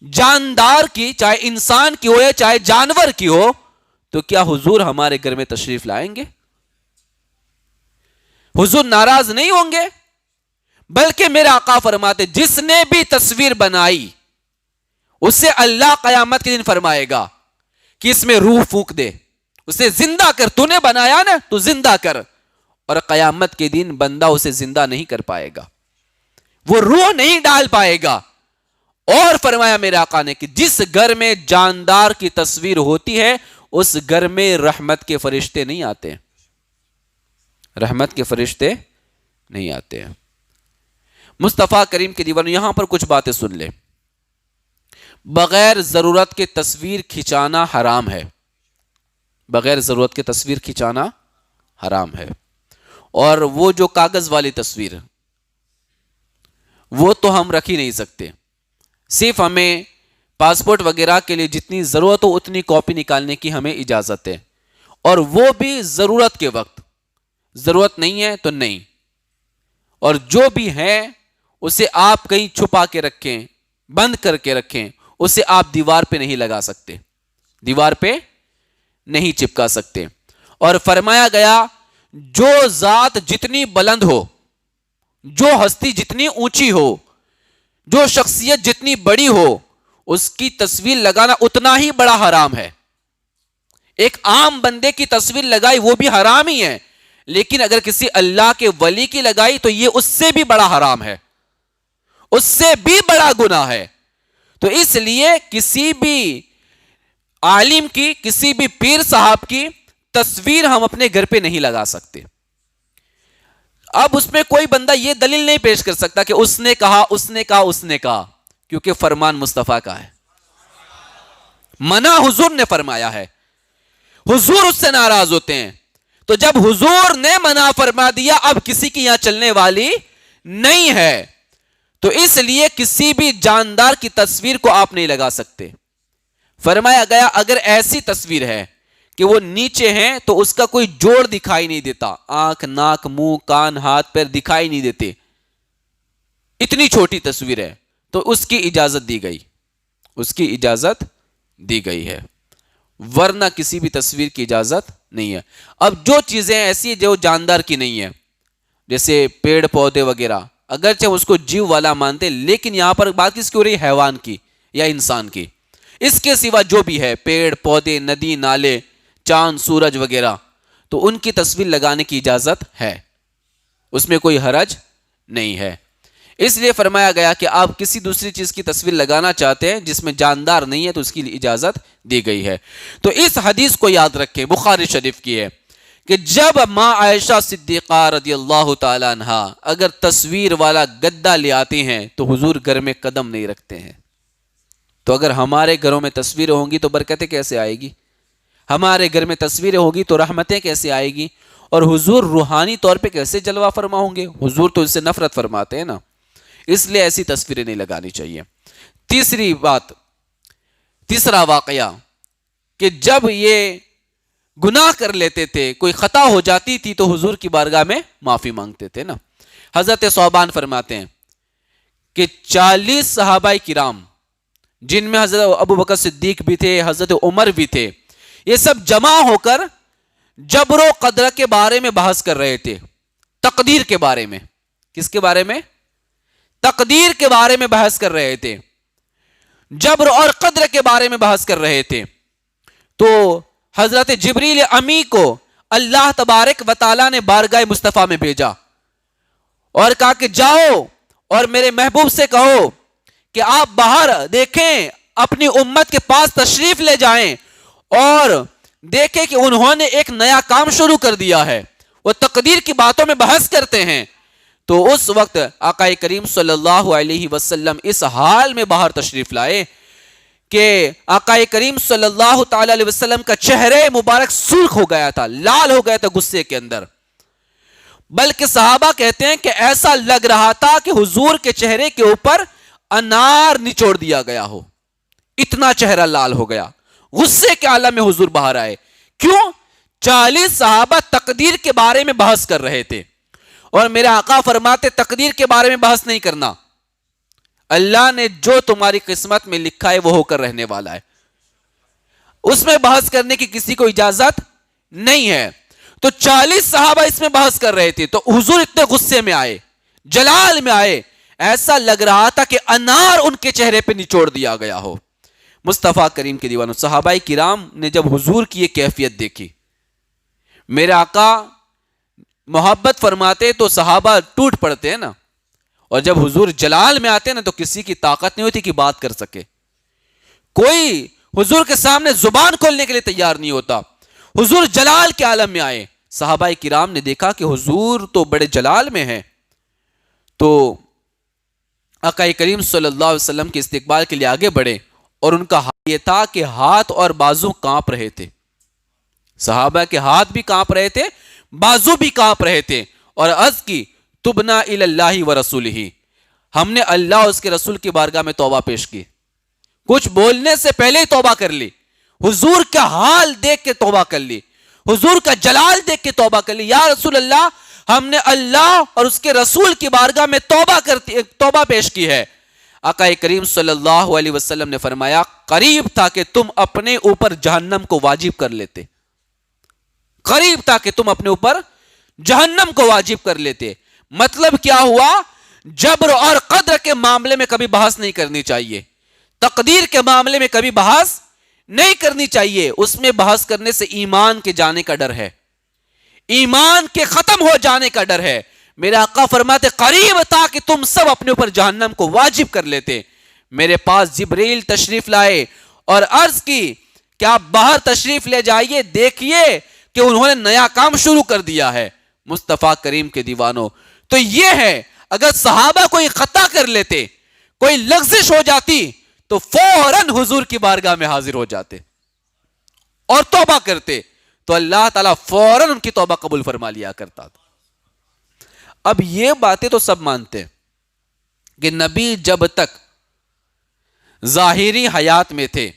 S1: جاندار کی، چاہے انسان کی ہو یا چاہے جانور کی ہو، تو کیا حضور ہمارے گھر میں تشریف لائیں گے؟ حضور ناراض نہیں ہوں گے؟ بلکہ میرے آقا فرماتے جس نے بھی تصویر بنائی اسے اللہ قیامت کے دن فرمائے گا کہ اس میں روح پھونک دے، اسے زندہ کر، تو نے بنایا نا تو زندہ کر۔ اور قیامت کے دن بندہ اسے زندہ نہیں کر پائے گا، وہ روح نہیں ڈال پائے گا۔ اور فرمایا میرے آقا نے کہ جس گھر میں جاندار کی تصویر ہوتی ہے اس گھر میں رحمت کے فرشتے نہیں آتے، رحمت کے فرشتے نہیں آتے ہیں۔ مصطفیٰ کریم کے دیوانوں، یہاں پر کچھ باتیں سن لے۔ بغیر ضرورت کے تصویر کھنچانا حرام ہے، بغیر ضرورت کے تصویر کھنچانا حرام ہے۔ اور وہ جو کاغذ والی تصویر وہ تو ہم رکھ ہی نہیں سکتے، صرف ہمیں پاسپورٹ وغیرہ کے لیے جتنی ضرورت ہو اتنی کاپی نکالنے کی ہمیں اجازت ہے، اور وہ بھی ضرورت کے وقت، ضرورت نہیں ہے تو نہیں۔ اور جو بھی ہے اسے آپ کہیں چھپا کے رکھیں، بند کر کے رکھیں، اسے آپ دیوار پہ نہیں لگا سکتے، دیوار پہ نہیں چپکا سکتے۔ اور فرمایا گیا جو ذات جتنی بلند ہو، جو ہستی جتنی اونچی ہو، جو شخصیت جتنی بڑی ہو، اس کی تصویر لگانا اتنا ہی بڑا حرام ہے۔ ایک عام بندے کی تصویر لگائی وہ بھی حرام ہی ہے، لیکن اگر کسی اللہ کے ولی کی لگائی تو یہ اس سے بھی بڑا حرام ہے، اس سے بھی بڑا گناہ ہے۔ تو اس لیے کسی بھی عالم کی، کسی بھی پیر صاحب کی تصویر ہم اپنے گھر پہ نہیں لگا سکتے۔ اب اس میں کوئی بندہ یہ دلیل نہیں پیش کر سکتا کہ اس نے کہا، اس نے کہا، اس نے کہا، کیونکہ فرمان مصطفیٰ کا ہے، منع حضور نے فرمایا ہے، حضور اس سے ناراض ہوتے ہیں۔ تو جب حضور نے منع فرما دیا اب کسی کی یہاں چلنے والی نہیں ہے، تو اس لیے کسی بھی جاندار کی تصویر کو آپ نہیں لگا سکتے۔ فرمایا گیا اگر ایسی تصویر ہے کہ وہ نیچے ہیں تو اس کا کوئی جوڑ دکھائی نہیں دیتا، آنکھ، ناک، منہ، کان، ہاتھ، پیر دکھائی نہیں دیتے، اتنی چھوٹی تصویر ہے، تو اس کی اجازت دی گئی، اس کی اجازت دی گئی ہے، ورنہ کسی بھی تصویر کی اجازت نہیں ہے۔ اب جو چیزیں ایسی جو جاندار کی نہیں ہے، جیسے پیڑ پودے وغیرہ، اگرچہ اس کو جیو والا مانتے، لیکن یہاں پر بات کس کی ہو رہی ہے؟ حیوان کی یا انسان کی۔ اس کے سوا جو بھی ہے، پیڑ پودے، ندی نالے، چاند سورج وغیرہ، تو ان کی تصویر لگانے کی اجازت ہے، اس میں کوئی حرج نہیں ہے۔ اس لیے فرمایا گیا کہ آپ کسی دوسری چیز کی تصویر لگانا چاہتے ہیں جس میں جاندار نہیں ہے تو اس کی اجازت دی گئی ہے۔ تو اس حدیث کو یاد رکھیں، بخاری شریف کی ہے کہ جب ماں عائشہ صدیقہ رضی اللہ تعالی عنہ اگر تصویر والا گدا لے آتی ہیں تو حضور گھر میں قدم نہیں رکھتے ہیں۔ تو اگر ہمارے گھروں میں تصویریں ہوں گی تو برکتیں کیسے آئے گی؟ ہمارے گھر میں تصویریں ہوگی تو رحمتیں کیسے آئے گی؟ اور حضور روحانی طور پہ کیسے جلوہ فرما ہوں گے؟ حضور تو اس سے نفرت فرماتے ہیں نا، اس لیے ایسی تصویریں نہیں لگانی چاہیے۔ تیسری بات، تیسرا واقعہ کہ جب یہ گناہ کر لیتے تھے، کوئی خطا ہو جاتی تھی تو حضور کی بارگاہ میں معافی مانگتے تھے نا. حضرت ثوبان فرماتے ہیں کہ 40 صحابہ کرام، جن میں حضرت ابو بکر صدیق بھی تھے، حضرت عمر بھی تھے، یہ سب جمع ہو کر جبر و قدر کے بارے میں بحث کر رہے تھے. تقدیر کے بارے میں. کس کے بارے میں؟ تقدیر کے بارے میں بحث کر رہے تھے، جبر اور قدر کے بارے میں بحث کر رہے تھے. تو حضرت جبریل امی کو اللہ تبارک و تعالی نے بارگاہ مصطفیٰ میں بھیجا اور کہا کہ جاؤ اور میرے محبوب سے کہو کہ آپ باہر دیکھیں، اپنی امت کے پاس تشریف لے جائیں اور دیکھیں کہ انہوں نے ایک نیا کام شروع کر دیا ہے، وہ تقدیر کی باتوں میں بحث کرتے ہیں. تو اس وقت آقا کریم صلی اللہ علیہ وسلم اس حال میں باہر تشریف لائے کہ آقا کریم صلی اللہ تعالی علیہ وسلم کا چہرے مبارک سرخ ہو گیا تھا، لال ہو گیا تھا غصے کے اندر. بلکہ صحابہ کہتے ہیں کہ ایسا لگ رہا تھا کہ حضور کے چہرے کے اوپر انار نچوڑ دیا گیا ہو، اتنا چہرہ لال ہو گیا. غصے کے عالم میں حضور باہر آئے. کیوں؟ 40 صحابہ تقدیر کے بارے میں بحث کر رہے تھے، اور میرے آقا فرماتے تقدیر کے بارے میں بحث نہیں کرنا، اللہ نے جو تمہاری قسمت میں لکھا ہے وہ ہو کر رہنے والا ہے، اس میں بحث کرنے کی کسی کو اجازت نہیں ہے. تو 40 صحابہ اس میں بحث کر رہے تھے، تو حضور اتنے غصے میں آئے، جلال میں آئے، ایسا لگ رہا تھا کہ انار ان کے چہرے پہ نچوڑ دیا گیا ہو. مصطفیٰ کریم کے دیوانوں، صحابہ کرام نے جب حضور کی یہ کیفیت دیکھی، میرے آقا محبت فرماتے تو صحابہ ٹوٹ پڑتے ہیں نا، اور جب حضور جلال میں آتے ہیں نا تو کسی کی طاقت نہیں ہوتی کہ بات کر سکے. کوئی حضور کے سامنے زبان کھولنے کے لیے تیار نہیں ہوتا. حضور جلال کے عالم میں آئے. صحابہ کرام نے دیکھا کہ حضور تو بڑے جلال میں ہیں، تو آقا کریم صلی اللہ علیہ وسلم کے استقبال کے لیے آگے بڑھے، اور ان کا حال یہ تھا کہ ہاتھ اور بازو کانپ رہے تھے. صحابہ کے ہاتھ بھی کانپ رہے تھے، بازو بھی کانپ رہے تھے، اور عرض کی تبنا الی اللہ و رسولہ، ہم نے اللہ اور اس کے رسول کی بارگاہ میں توبہ پیش کی. کچھ بولنے سے پہلے ہی توبہ کر لی، حضور کا حال دیکھ کے توبہ کر لی، حضور کا جلال دیکھ کے توبہ کر لی. یا رسول اللہ، ہم نے اللہ اور اس کے رسول کی بارگاہ میں توبہ پیش کی ہے. آقا کریم صلی اللہ علیہ وسلم نے فرمایا قریب تھا کہ تم اپنے اوپر جہنم کو واجب کر لیتے، قریب تھا کہ تم اپنے اوپر جہنم کو واجب کر لیتے. مطلب کیا ہوا؟ جبر اور قدر کے معاملے میں کبھی بحث نہیں کرنی چاہیے، تقدیر کے معاملے میں کبھی بحث نہیں کرنی چاہیے. اس میں بحث کرنے سے ایمان کے جانے کا ڈر ہے، ایمان کے ختم ہو جانے کا ڈر ہے. میرے آقا فرماتے قریب تھا کہ تم سب اپنے اوپر جہنم کو واجب کر لیتے. میرے پاس جبریل تشریف لائے اور عرض کی کہ آپ باہر تشریف لے جائیے، دیکھیے کہ انہوں نے نیا کام شروع کر دیا ہے. مصطفیٰ کریم کے دیوانوں، تو یہ ہے اگر صحابہ کوئی خطا کر لیتے، کوئی لغزش ہو جاتی، تو فوراً حضور کی بارگاہ میں حاضر ہو جاتے اور توبہ کرتے، تو اللہ تعالیٰ فوراً ان کی توبہ قبول فرما لیا کرتا تھا. اب یہ باتیں تو سب مانتے ہیں کہ نبی جب تک ظاہری حیات میں تھے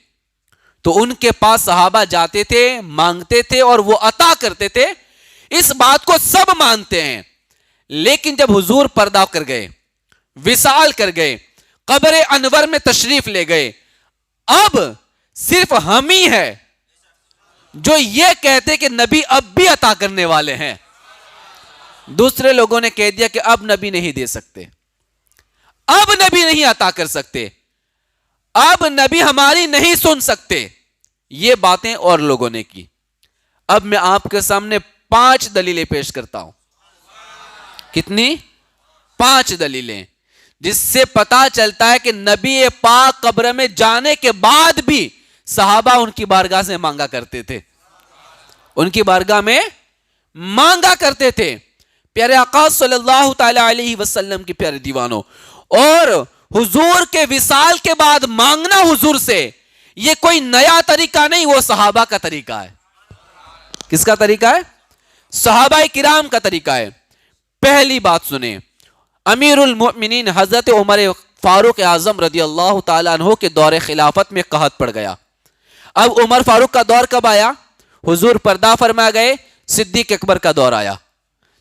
S1: تو ان کے پاس صحابہ جاتے تھے، مانگتے تھے اور وہ عطا کرتے تھے. اس بات کو سب مانتے ہیں. لیکن جب حضور پردہ کر گئے، وصال کر گئے، قبر انور میں تشریف لے گئے، اب صرف ہم ہی ہے جو یہ کہتے کہ نبی اب بھی عطا کرنے والے ہیں. دوسرے لوگوں نے کہہ دیا کہ اب نبی نہیں دے سکتے، اب نبی نہیں عطا کر سکتے، اب نبی ہماری نہیں سن سکتے. یہ باتیں اور لوگوں نے کی. اب میں آپ کے سامنے 5 دلیلیں پیش کرتا ہوں. کتنی؟ 5 دلیلیں، جس سے پتا چلتا ہے کہ نبی پاک قبر میں جانے کے بعد بھی صحابہ ان کی بارگاہ سے مانگا کرتے تھے، ان کی بارگاہ میں مانگا کرتے تھے. پیارے آقا صلی اللہ تعالی علیہ وسلم کی پیارے دیوانوں، اور حضور کے وصال کے بعد مانگنا حضور سے یہ کوئی نیا طریقہ نہیں، وہ صحابہ کا طریقہ ہے. کس کا طریقہ ہے؟ صحابہ کرام کا طریقہ ہے. پہلی بات سنیں، امیر المؤمنین حضرت عمر فاروق اعظم رضی اللہ تعالیٰ عنہ کے دور خلافت میں قحط پڑ گیا. اب عمر فاروق کا دور کب آیا؟ حضور پردہ فرما گئے، صدیق اکبر کا دور آیا،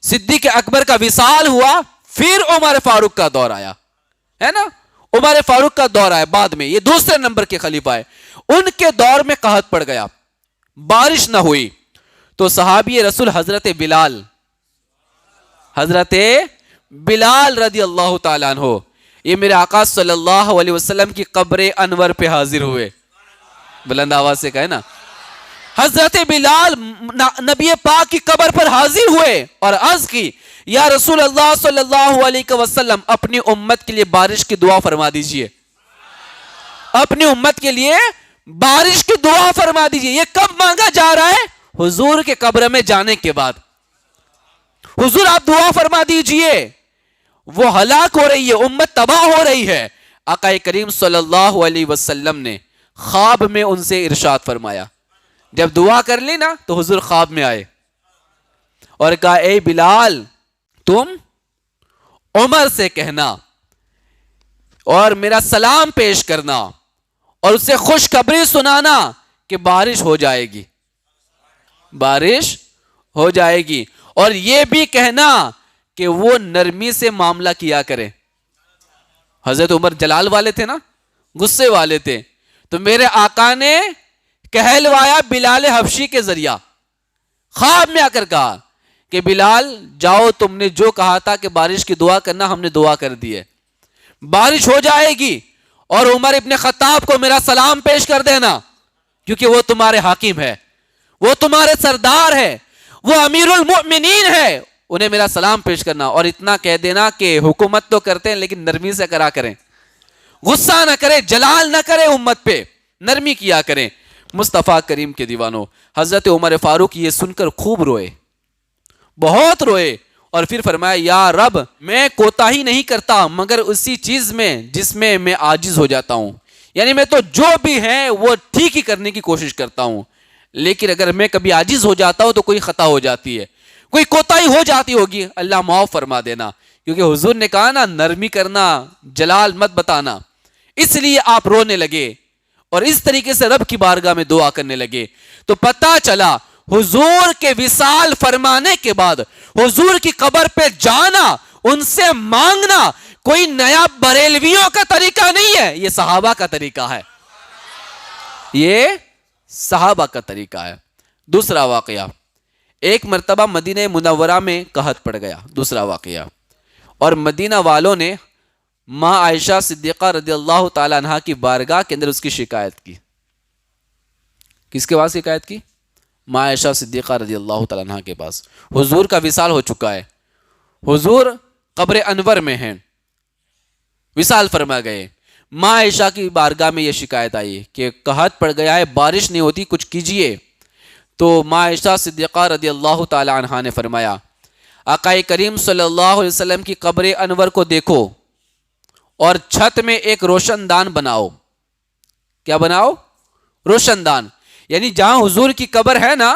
S1: صدیق اکبر کا وصال ہوا، پھر عمر فاروق کا دور آیا، ہے نا؟ عمر فاروق کا دور آیا بعد میں، یہ دوسرے نمبر کے خلیفہ ہے۔ ان کے دور میں قحط پڑ گیا، بارش نہ ہوئی، تو صحابی رسول حضرت بلال رضی اللہ تعالیٰ عنہ، یہ میرے آقا صلی اللہ علیہ وسلم کی قبر انور پہ حاضر ہوئے، بلند آواز سے کہے نا، حضرت بلال نبی پاک کی قبر پر حاضر ہوئے اور عرض کی، یا رسول اللہ صلی اللہ علیہ وسلم اپنی امت کے لیے بارش کی دعا فرما دیجئے، اپنی امت کے لیے بارش کی دعا فرما دیجئے۔ یہ کب مانگا جا رہا ہے؟ حضور کے قبر میں جانے کے بعد، حضور آپ دعا فرما دیجئے، وہ ہلاک ہو رہی ہے، امت تباہ ہو رہی ہے۔ آقا کریم صلی اللہ علیہ وسلم نے خواب میں ان سے ارشاد فرمایا، جب دعا کر لی نا تو حضور خواب میں آئے اور کہا، اے بلال تم عمر سے کہنا اور میرا سلام پیش کرنا اور اسے خوشخبری سنانا کہ بارش ہو جائے گی، بارش ہو جائے گی، اور یہ بھی کہنا کہ وہ نرمی سے معاملہ کیا کرے۔ حضرت عمر جلال والے تھے نا، غصے والے تھے، تو میرے آقا نے کہلوایا بلال حبشی کے ذریعہ، خواب میں آ کر کہا کہ بلال جاؤ، تم نے جو کہا تھا کہ بارش کی دعا کرنا، ہم نے دعا کر دی ہے، بارش ہو جائے گی، اور عمر ابن خطاب کو میرا سلام پیش کر دینا، کیونکہ وہ تمہارے حاکم ہے، وہ تمہارے سردار ہے، وہ امیر المؤمنین ہے، انہیں میرا سلام پیش کرنا، اور اتنا کہہ دینا کہ حکومت تو کرتے ہیں لیکن نرمی سے کرا کریں، غصہ نہ کرے، جلال نہ کرے، امت پہ نرمی کیا کریں۔ مصطفیٰ کریم کے دیوانوں، حضرت عمر فاروق یہ سن کر خوب روئے، بہت روئے، اور پھر فرمایا، یا رب میں کوتاہی نہیں کرتا مگر اسی چیز میں جس میں میں عاجز ہو جاتا ہوں، یعنی میں تو جو بھی ہے وہ ٹھیک ہی کرنے کی کوشش کرتا ہوں، لیکن اگر میں کبھی عاجز ہو جاتا ہوں تو کوئی خطا ہو جاتی ہے، کوئی کوتاہی ہو جاتی ہوگی، اللہ معاف فرما دینا، کیونکہ حضور نے کہا نا نرمی کرنا، جلال مت بتانا، اس لیے آپ رونے لگے اور اس طریقے سے رب کی بارگاہ میں دعا کرنے لگے۔ تو پتہ چلا حضور کے وصال فرمانے کے بعد حضور کی قبر پہ جانا، ان سے مانگنا کوئی نیا بریلویوں کا طریقہ نہیں ہے، یہ صحابہ کا طریقہ ہے، یہ صحابہ کا طریقہ ہے۔ دوسرا واقعہ، ایک مرتبہ مدینہ منورہ میں قحط پڑ گیا، دوسرا واقعہ، اور مدینہ والوں نے ماں عائشہ صدیقہ رضی اللہ تعالیٰ عنہ کی بارگاہ کے اندر اس کی شکایت کی۔ کس کے پاس شکایت کی؟ ماں عائشہ صدیقہ رضی اللہ تعالیٰ عنہ کے پاس۔ حضور کا وصال ہو چکا ہے، حضور قبر انور میں ہیں، وصال فرما گئے، ماں عائشہ کی بارگاہ میں یہ شکایت آئی کہ قحط پڑ گیا ہے، بارش نہیں ہوتی، کچھ کیجئے۔ تو ماں عائشہ صدیقہ رضی اللہ تعالیٰ عنہ نے فرمایا، آقا کریم صلی اللہ علیہ وسلم کی قبر انور کو دیکھو اور چھت میں ایک روشن دان بناؤ۔ کیا بناؤ؟ روشن دان، یعنی جہاں حضور کی قبر ہے نا،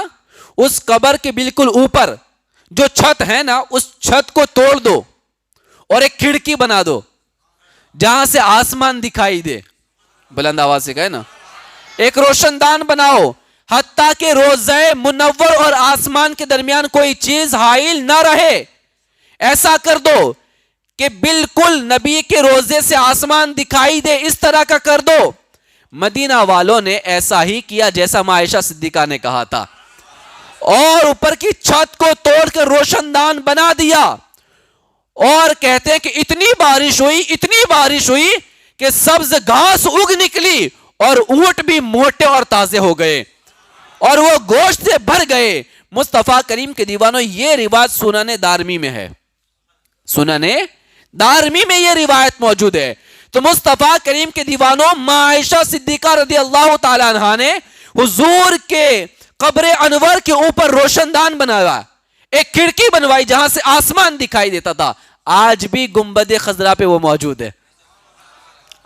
S1: اس قبر کے بالکل اوپر جو چھت ہے نا، اس چھت کو توڑ دو اور ایک کھڑکی بنا دو جہاں سے آسمان دکھائی دے، بلند آواز سے کہے نا، ایک روشن دان بناؤ، حتیٰ کہ روضہ منور اور آسمان کے درمیان کوئی چیز حائل نہ رہے، ایسا کر دو کہ بالکل نبی کے روضے سے آسمان دکھائی دے، اس طرح کا کر دو۔ مدینہ والوں نے ایسا ہی کیا جیسا ماں عائشہ صدیقہ نے کہا تھا، اور اوپر کی چھت کو توڑ کر روشن دان بنا دیا، اور کہتے ہیں کہ اتنی بارش ہوئی کہ سبز گھاس اگ نکلی اور اونٹ بھی موٹے اور تازے ہو گئے اور وہ گوشت سے بھر گئے۔ مصطفیٰ کریم کے دیوانوں، یہ روایت سنن دارمی میں ہے، سنن دارمی میں یہ روایت موجود ہے۔ تو مصطفیٰ کریم کے دیوانوں، ماں عائشہ صدیقہ رضی اللہ تعالیٰ عنہا نے حضور کے قبر انور کے اوپر روشن دان بنایا، ایک کھڑکی بنوائی جہاں سے آسمان دکھائی دیتا تھا۔ آج بھی گنبد خضرا پہ وہ موجود ہے،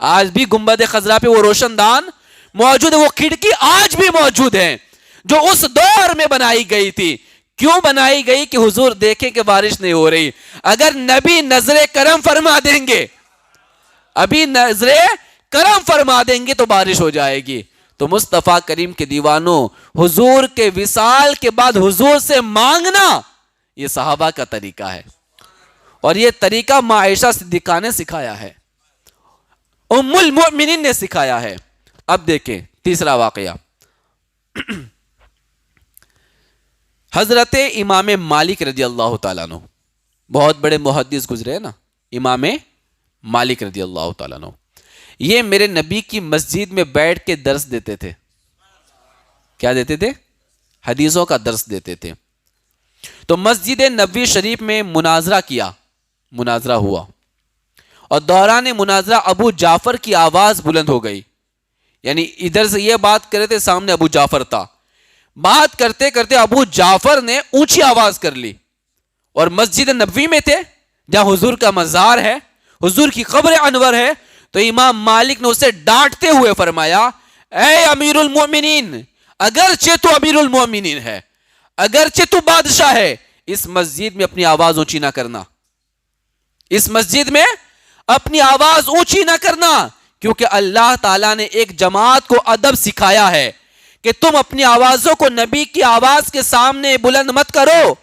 S1: آج بھی گنبد خضرا پہ وہ روشن دان موجود ہے، وہ کھڑکی آج بھی موجود ہے جو اس دور میں بنائی گئی تھی۔ کیوں بنائی گئی؟ کہ حضور دیکھیں کہ بارش نہیں ہو رہی، اگر نبی نظر کرم فرما دیں گے، ابھی نظر کرم فرما دیں گے تو بارش ہو جائے گی۔ تو مصطفیٰ کریم کے دیوانوں، حضور کے وصال کے بعد حضور سے مانگنا یہ صحابہ کا طریقہ ہے، اور یہ طریقہ ماں عائشہ صدیقہ نے سکھایا ہے، ام المؤمنین نے سکھایا ہے۔ اب دیکھیں تیسرا واقعہ، حضرت امام مالک رضی اللہ تعالیٰ عنہ، بہت بڑے محدث گزرے نا امام مالک رضی اللہ تعالیٰ عنہ، یہ میرے نبی کی مسجد میں بیٹھ کے درس دیتے تھے۔ کیا دیتے تھے؟ حدیثوں کا درس دیتے تھے۔ تو مسجد نبوی شریف میں مناظرہ ہوا، اور دوران مناظرہ ابو جعفر کی آواز بلند ہو گئی، یعنی ادھر سے یہ بات کر رہے تھے، سامنے ابو جعفر تھا، بات کرتے کرتے ابو جعفر نے اونچی آواز کر لی، اور مسجد نبوی میں تھے جہاں حضور کا مزار ہے، حضور کی قبر انور ہے، تو امام مالک نے اسے ڈانٹتے ہوئے فرمایا، اے امیر المومنین، اگرچہ تو امیر المومنین ہے، اگرچہ تو بادشاہ ہے، اس مسجد میں اپنی آواز اونچی نہ کرنا، اس مسجد میں اپنی آواز اونچی نہ کرنا، کیونکہ اللہ تعالیٰ نے ایک جماعت کو ادب سکھایا ہے کہ تم اپنی آوازوں کو نبی کی آواز کے سامنے بلند مت کرو،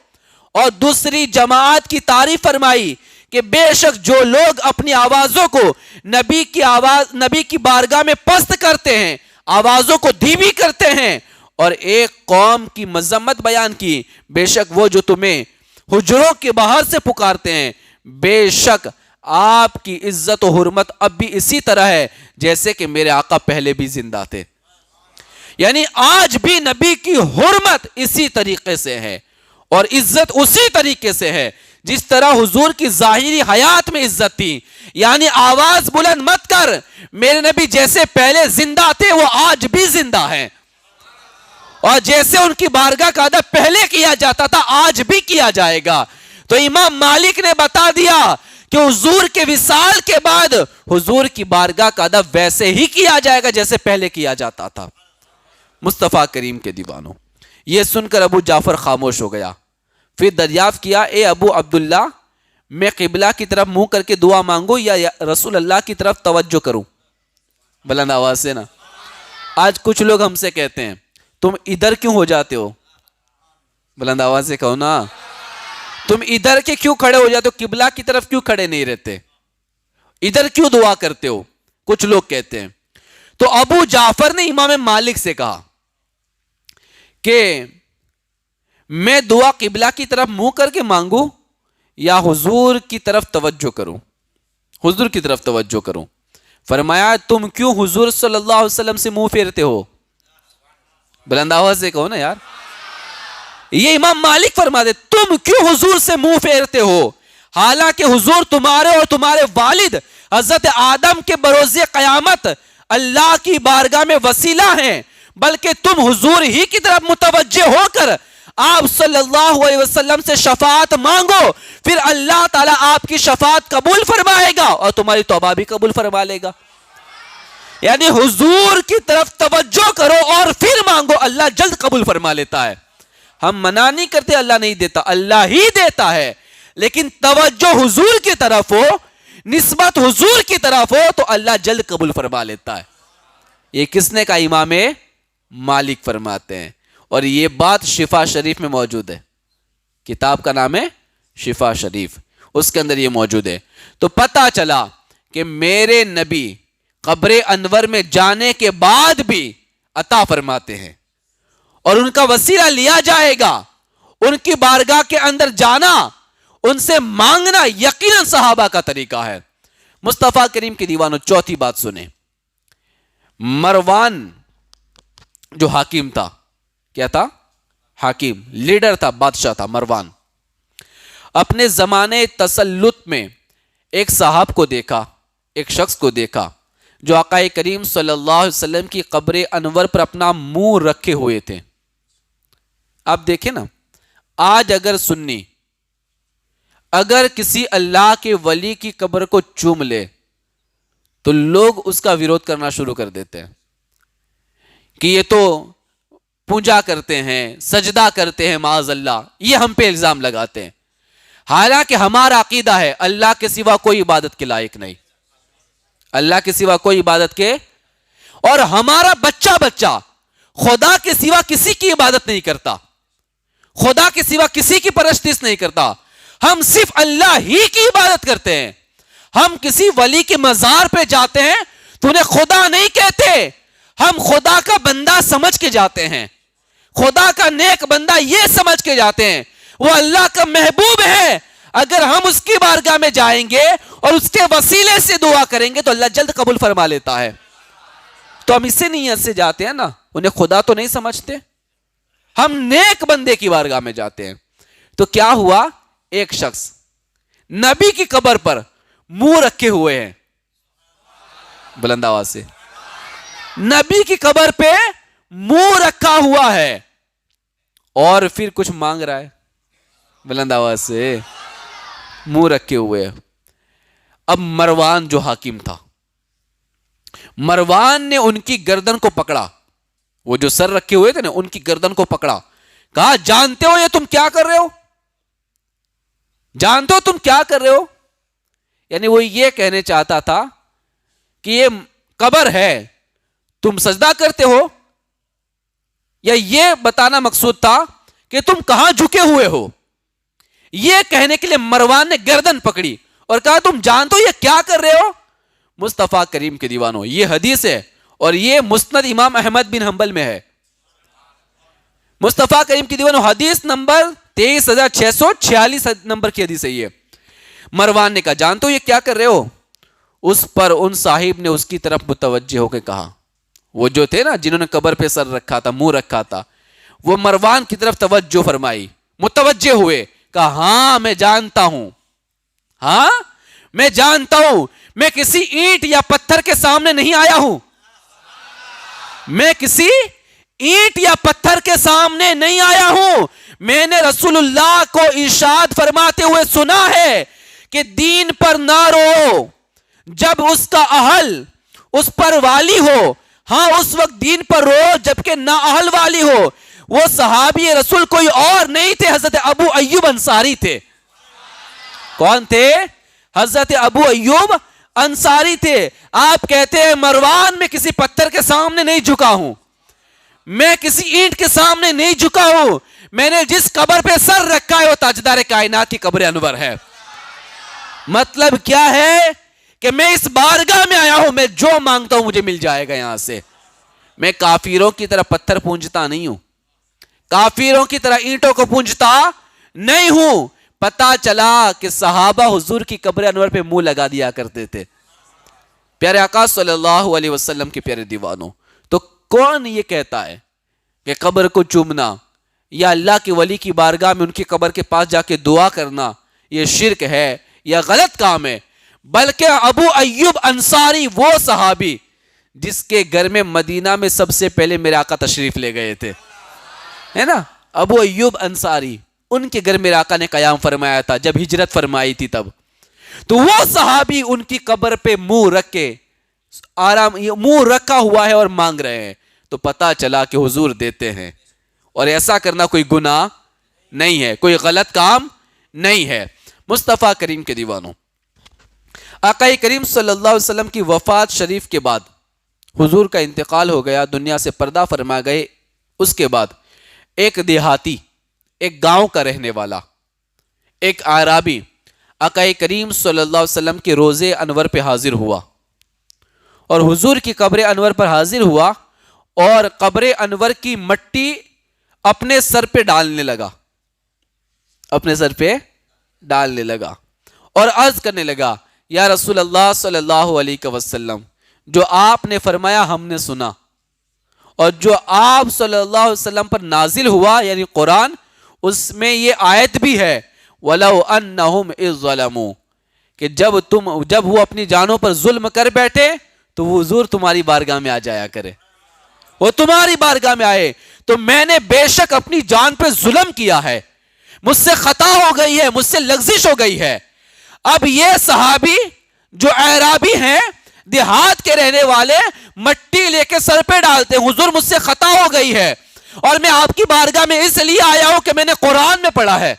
S1: اور دوسری جماعت کی تعریف فرمائی کہ بے شک جو لوگ اپنی آوازوں کو نبی کی بارگاہ میں پست کرتے ہیں، آوازوں کو دھیمی کرتے ہیں، اور ایک قوم کی مذمت بیان کی، بے شک وہ جو تمہیں حجروں کے باہر سے پکارتے ہیں، بے شک آپ کی عزت و حرمت اب بھی اسی طرح ہے جیسے کہ میرے آقا پہلے بھی زندہ تھے، یعنی آج بھی نبی کی حرمت اسی طریقے سے ہے، اور عزت اسی طریقے سے ہے جس طرح حضور کی ظاہری حیات میں عزت تھی، یعنی آواز بلند مت کر، میرے نبی جیسے پہلے زندہ تھے وہ آج بھی زندہ ہیں، اور جیسے ان کی بارگاہ کا ادب پہلے کیا جاتا تھا آج بھی کیا جائے گا۔ تو امام مالک نے بتا دیا کہ حضور کے وصال کے بعد حضور کی بارگاہ کا ادب ویسے ہی کیا جائے گا جیسے پہلے کیا جاتا تھا۔ مصطفیٰ کریم کے دیوانوں، یہ سن کر ابو جعفر خاموش ہو گیا، پھر دریافت کیا، اے ابو عبداللہ، میں قبلہ کی طرف منہ کر کے دعا مانگوں یا رسول اللہ کی طرف توجہ کروں؟ بلند آواز سے نا، آج کچھ لوگ ہم سے کہتے ہیں تم ادھر کیوں ہو جاتے ہو؟ بلند آواز سے کہو نا، تم ادھر کے کیوں کھڑے ہو جاتے ہو، قبلہ کی طرف کیوں کھڑے نہیں رہتے، ادھر کیوں دعا کرتے ہو؟ کچھ لوگ کہتے ہیں۔ تو ابو جعفر نے امام مالک سے کہا کہ میں دعا قبلہ کی طرف منہ کر کے مانگوں یا حضور کی طرف توجہ کروں؟ حضور کی طرف توجہ کروں۔ فرمایا تم کیوں حضور صلی اللہ علیہ وسلم سے منہ پھیرتے ہو؟ بلند آواز سے کہو نا یار، یہ امام مالک فرما دے، تم کیوں حضور سے منہ پھیرتے ہو، حالانکہ حضور تمہارے اور تمہارے والد حضرت آدم کے بروز قیامت اللہ کی بارگاہ میں وسیلہ ہیں، بلکہ تم حضور ہی کی طرف متوجہ ہو کر آپ صلی اللہ علیہ وسلم سے شفاعت مانگو، پھر اللہ تعالیٰ آپ کی شفاعت قبول فرمائے گا اور تمہاری توبہ بھی قبول فرما لے گا۔ یعنی حضور کی طرف توجہ کرو اور پھر مانگو، اللہ جلد قبول فرما لیتا ہے۔ ہم منع نہیں کرتے اللہ نہیں دیتا، اللہ ہی دیتا ہے، لیکن توجہ حضور کی طرف ہو، نسبت حضور کی طرف ہو تو اللہ جلد قبول فرما لیتا ہے۔ یہ کس نے کہا؟ امام مالک فرماتے ہیں، اور یہ بات شفا شریف میں موجود ہے، کتاب کا نام ہے شفا شریف، اس کے اندر یہ موجود ہے۔ تو پتہ چلا کہ میرے نبی قبر انور میں جانے کے بعد بھی عطا فرماتے ہیں، اور ان کا وسیلہ لیا جائے گا، ان کی بارگاہ کے اندر جانا، ان سے مانگنا یقیناً صحابہ کا طریقہ ہے۔ مصطفیٰ کریم کی دیوانوں، چوتھی بات سنیں، مروان جو حاکم تھا، کیا تھا؟ حاکم، لیڈر تھا، بادشاہ تھا مروان، اپنے زمانے تسلط میں ایک صاحب کو دیکھا، ایک شخص کو دیکھا جو آقا کریم صلی اللہ علیہ وسلم کی قبر انور پر اپنا منہ رکھے ہوئے تھے۔ آپ دیکھیں نا، آج اگر سنی اگر کسی اللہ کے ولی کی قبر کو چوم لے تو لوگ اس کا ویرودھ کرنا شروع کر دیتے ہیں کہ یہ تو پوجا کرتے ہیں، سجدہ کرتے ہیں، معاذ اللہ، یہ ہم پہ الزام لگاتے ہیں۔ حالانکہ ہمارا عقیدہ ہے اللہ کے سوا کوئی عبادت کے لائق نہیں، اللہ کے سوا کوئی عبادت کے، اور ہمارا بچہ بچہ خدا کے سوا کسی کی عبادت نہیں کرتا, خدا کے سوا کسی کی پرستش نہیں کرتا, ہم صرف اللہ ہی کی عبادت کرتے ہیں. ہم کسی ولی کے مزار پہ جاتے ہیں تو انہیں خدا نہیں کہتے, ہم خدا کا بندہ سمجھ کے جاتے ہیں, خدا کا نیک بندہ یہ سمجھ کے جاتے ہیں, وہ اللہ کا محبوب ہے. اگر ہم اس کی بارگاہ میں جائیں گے اور اس کے وسیلے سے دعا کریں گے تو اللہ جلد قبول فرما لیتا ہے. تو ہم اسی نیت سے جاتے ہیں نا, انہیں خدا تو نہیں سمجھتے, ہم نیک بندے کی بارگاہ میں جاتے ہیں. تو کیا ہوا, ایک شخص نبی کی قبر پر منہ رکھے ہوئے ہیں, بلند آواز سے, نبی کی قبر پہ منہ رکھا ہوا ہے اور پھر کچھ مانگ رہا ہے, بلند آواز سے, منہ رکھے ہوئے. اب مروان جو حاکم تھا, مروان نے ان کی گردن کو پکڑا, وہ جو سر رکھے ہوئے تھے نا, ان کی گردن کو پکڑا, کہا جانتے ہو یہ تم کیا کر رہے ہو, جانتے ہو تم کیا کر رہے ہو. یعنی وہ یہ کہنے چاہتا تھا کہ یہ قبر ہے, تم سجدہ کرتے ہو, یا یہ بتانا مقصود تھا کہ تم کہاں جھکے ہوئے ہو. یہ کہنے کے لیے مروان نے گردن پکڑی اور کہا تم جانتے ہو یہ کیا کر رہے ہو. مصطفیٰ کریم کے دیوانوں, یہ حدیث ہے اور یہ مسند امام احمد بن حنبل میں ہے. مصطفیٰ کریم کی دیوانوں, حدیث نمبر 23,646 نمبر کی حدیث ہے یہ. مروان نے کہا جانتے ہو یہ کیا کر رہے ہو. اس پر ان صاحب نے اس کی طرف متوجہ ہو کے کہا, وہ جو تھے نا جنہوں نے قبر پہ سر رکھا تھا, منہ رکھا تھا, وہ مروان کی طرف توجہ فرمائی, متوجہ ہوئے, کہا ہاں میں جانتا ہوں, ہاں میں جانتا ہوں, میں کسی اینٹ یا پتھر کے سامنے نہیں آیا ہوں, میں کسی اینٹ یا پتھر کے سامنے نہیں آیا ہوں. میں نے رسول اللہ کو ارشاد فرماتے ہوئے سنا ہے کہ دین پر نہ رو جب اس کا اہل اس پر والی ہو, ہاں اس وقت دین پر رو جبکہ نہ اہل والی ہو. وہ صحابی رسول کوئی اور نہیں تھے, حضرت ابو ایوب انصاری تھے. کون تھے؟ حضرت ابو ایوب انصاری تھے. آپ کہتے ہیں مروان میں کسی پتھر کے سامنے نہیں جھکا ہوں, میں کسی اینٹ کے سامنے نہیں جھکا ہوں, میں نے جس قبر پہ سر رکھا ہے وہ تاجدار کائنات کی قبر انور ہے. مطلب کیا ہے کہ میں اس بارگاہ میں آیا ہوں, میں جو مانگتا ہوں مجھے مل جائے گا یہاں سے. میں کافروں کی طرح پتھر پونجتا نہیں ہوں, کافروں کی طرح اینٹوں کو پونجتا نہیں ہوں. پتا چلا کہ صحابہ حضور کی قبر انور پہ منہ لگا دیا کرتے تھے. پیارے آقا صلی اللہ علیہ وسلم کے پیارے دیوانوں, تو کون یہ کہتا ہے کہ قبر کو چومنا یا اللہ کے ولی کی بارگاہ میں ان کی قبر کے پاس جا کے دعا کرنا یہ شرک ہے یا غلط کام ہے؟ بلکہ ابو ایوب انصاری وہ صحابی جس کے گھر میں مدینہ میں سب سے پہلے میرے آقا تشریف لے گئے تھے, ہے نا, ابو ایوب انصاری, ان کے گھر میرے آقا نے قیام فرمایا تھا جب ہجرت فرمائی تھی تب. تو وہ صحابی ان کی قبر پہ منہ رکھ کے منہ رکھا ہوا ہے اور مانگ رہے ہیں. تو پتا چلا کہ حضور دیتے ہیں, اور ایسا کرنا کوئی گناہ نہیں ہے, کوئی غلط کام نہیں ہے. مصطفیٰ کریم کے دیوانوں, آقا کریم صلی اللہ علیہ وسلم کی وفات شریف کے بعد حضور کا انتقال ہو گیا, دنیا سے پردہ فرما گئے. اس کے بعد ایک دیہاتی, ایک گاؤں کا رہنے والا, ایک اعرابی آقا کریم صلی اللہ علیہ وسلم کے روضے انور پہ حاضر ہوا اور حضور کی قبر انور پر حاضر ہوا اور قبر انور کی مٹی اپنے سر پہ ڈالنے لگا, اپنے سر پہ ڈالنے لگا اور عرض کرنے لگا, یا رسول اللہ صلی اللہ علیہ وسلم, جو آپ نے فرمایا ہم نے سنا, اور جو آپ صلی اللہ علیہ وسلم پر نازل ہوا یعنی قرآن, اس میں یہ آیت بھی ہے وَلَوْ أَنَّهُمْ إِذْ ظَلَمُوا, کہ جب وہ اپنی جانوں پر ظلم کر بیٹھے تو وہ حضور تمہاری بارگاہ میں آ جایا کرے, وہ تمہاری بارگاہ میں آئے. تو میں نے بے شک اپنی جان پہ ظلم کیا ہے, مجھ سے خطا ہو گئی ہے, مجھ سے لغزش ہو گئی ہے. اب یہ صحابی جو اعرابی ہیں, دیہات کے رہنے والے, مٹی لے کے سر پہ ڈالتے ہیں, حضور مجھ سے خطا ہو گئی ہے اور میں آپ کی بارگاہ میں اس لیے آیا ہوں کہ میں نے قرآن میں پڑھا ہے,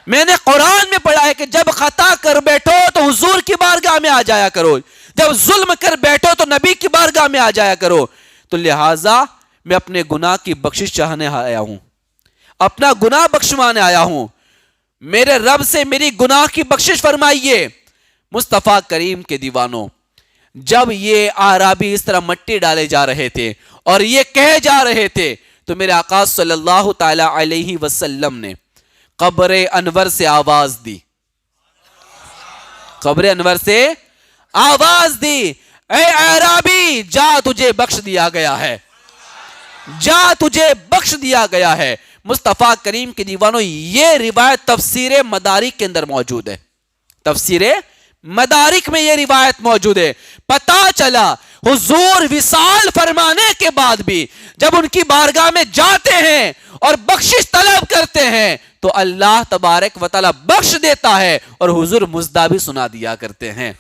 S1: میں نے قرآن میں پڑھا ہے کہ جب خطا کر بیٹھو تو حضور کی بارگاہ میں آ جایا کرو, جب ظلم کر بیٹھو تو نبی کی بارگاہ میں آ جایا کرو. تو لہٰذا میں اپنے گناہ کی بخشش چاہنے آیا ہوں, اپنا گناہ بخشوانے آیا ہوں. میرے رب سے میری گناہ کی بخشش فرمائیے. مصطفیٰ کریم کے دیوانوں, جب یہ اعرابی اس طرح مٹی ڈالے جا رہے تھے اور یہ کہے جا رہے تھے, تو میرے آقا صلی اللہ تعالی علیہ وسلم نے قبر انور سے آواز دی, قبر انور سے آواز دی, اے اعرابی جا تجھے بخش دیا گیا ہے, جا تجھے بخش دیا گیا ہے. مصطفیٰ کریم کے دیوانوں, یہ روایت تفسیر مدارک کے اندر موجود ہے, تفسیر مدارک میں یہ روایت موجود ہے. پتا چلا حضور وصال فرمانے کے بعد بھی جب ان کی بارگاہ میں جاتے ہیں اور بخشش طلب کرتے ہیں تو اللہ تبارک و تعالی بخش دیتا ہے اور حضور مزدہ بھی سنا دیا کرتے ہیں.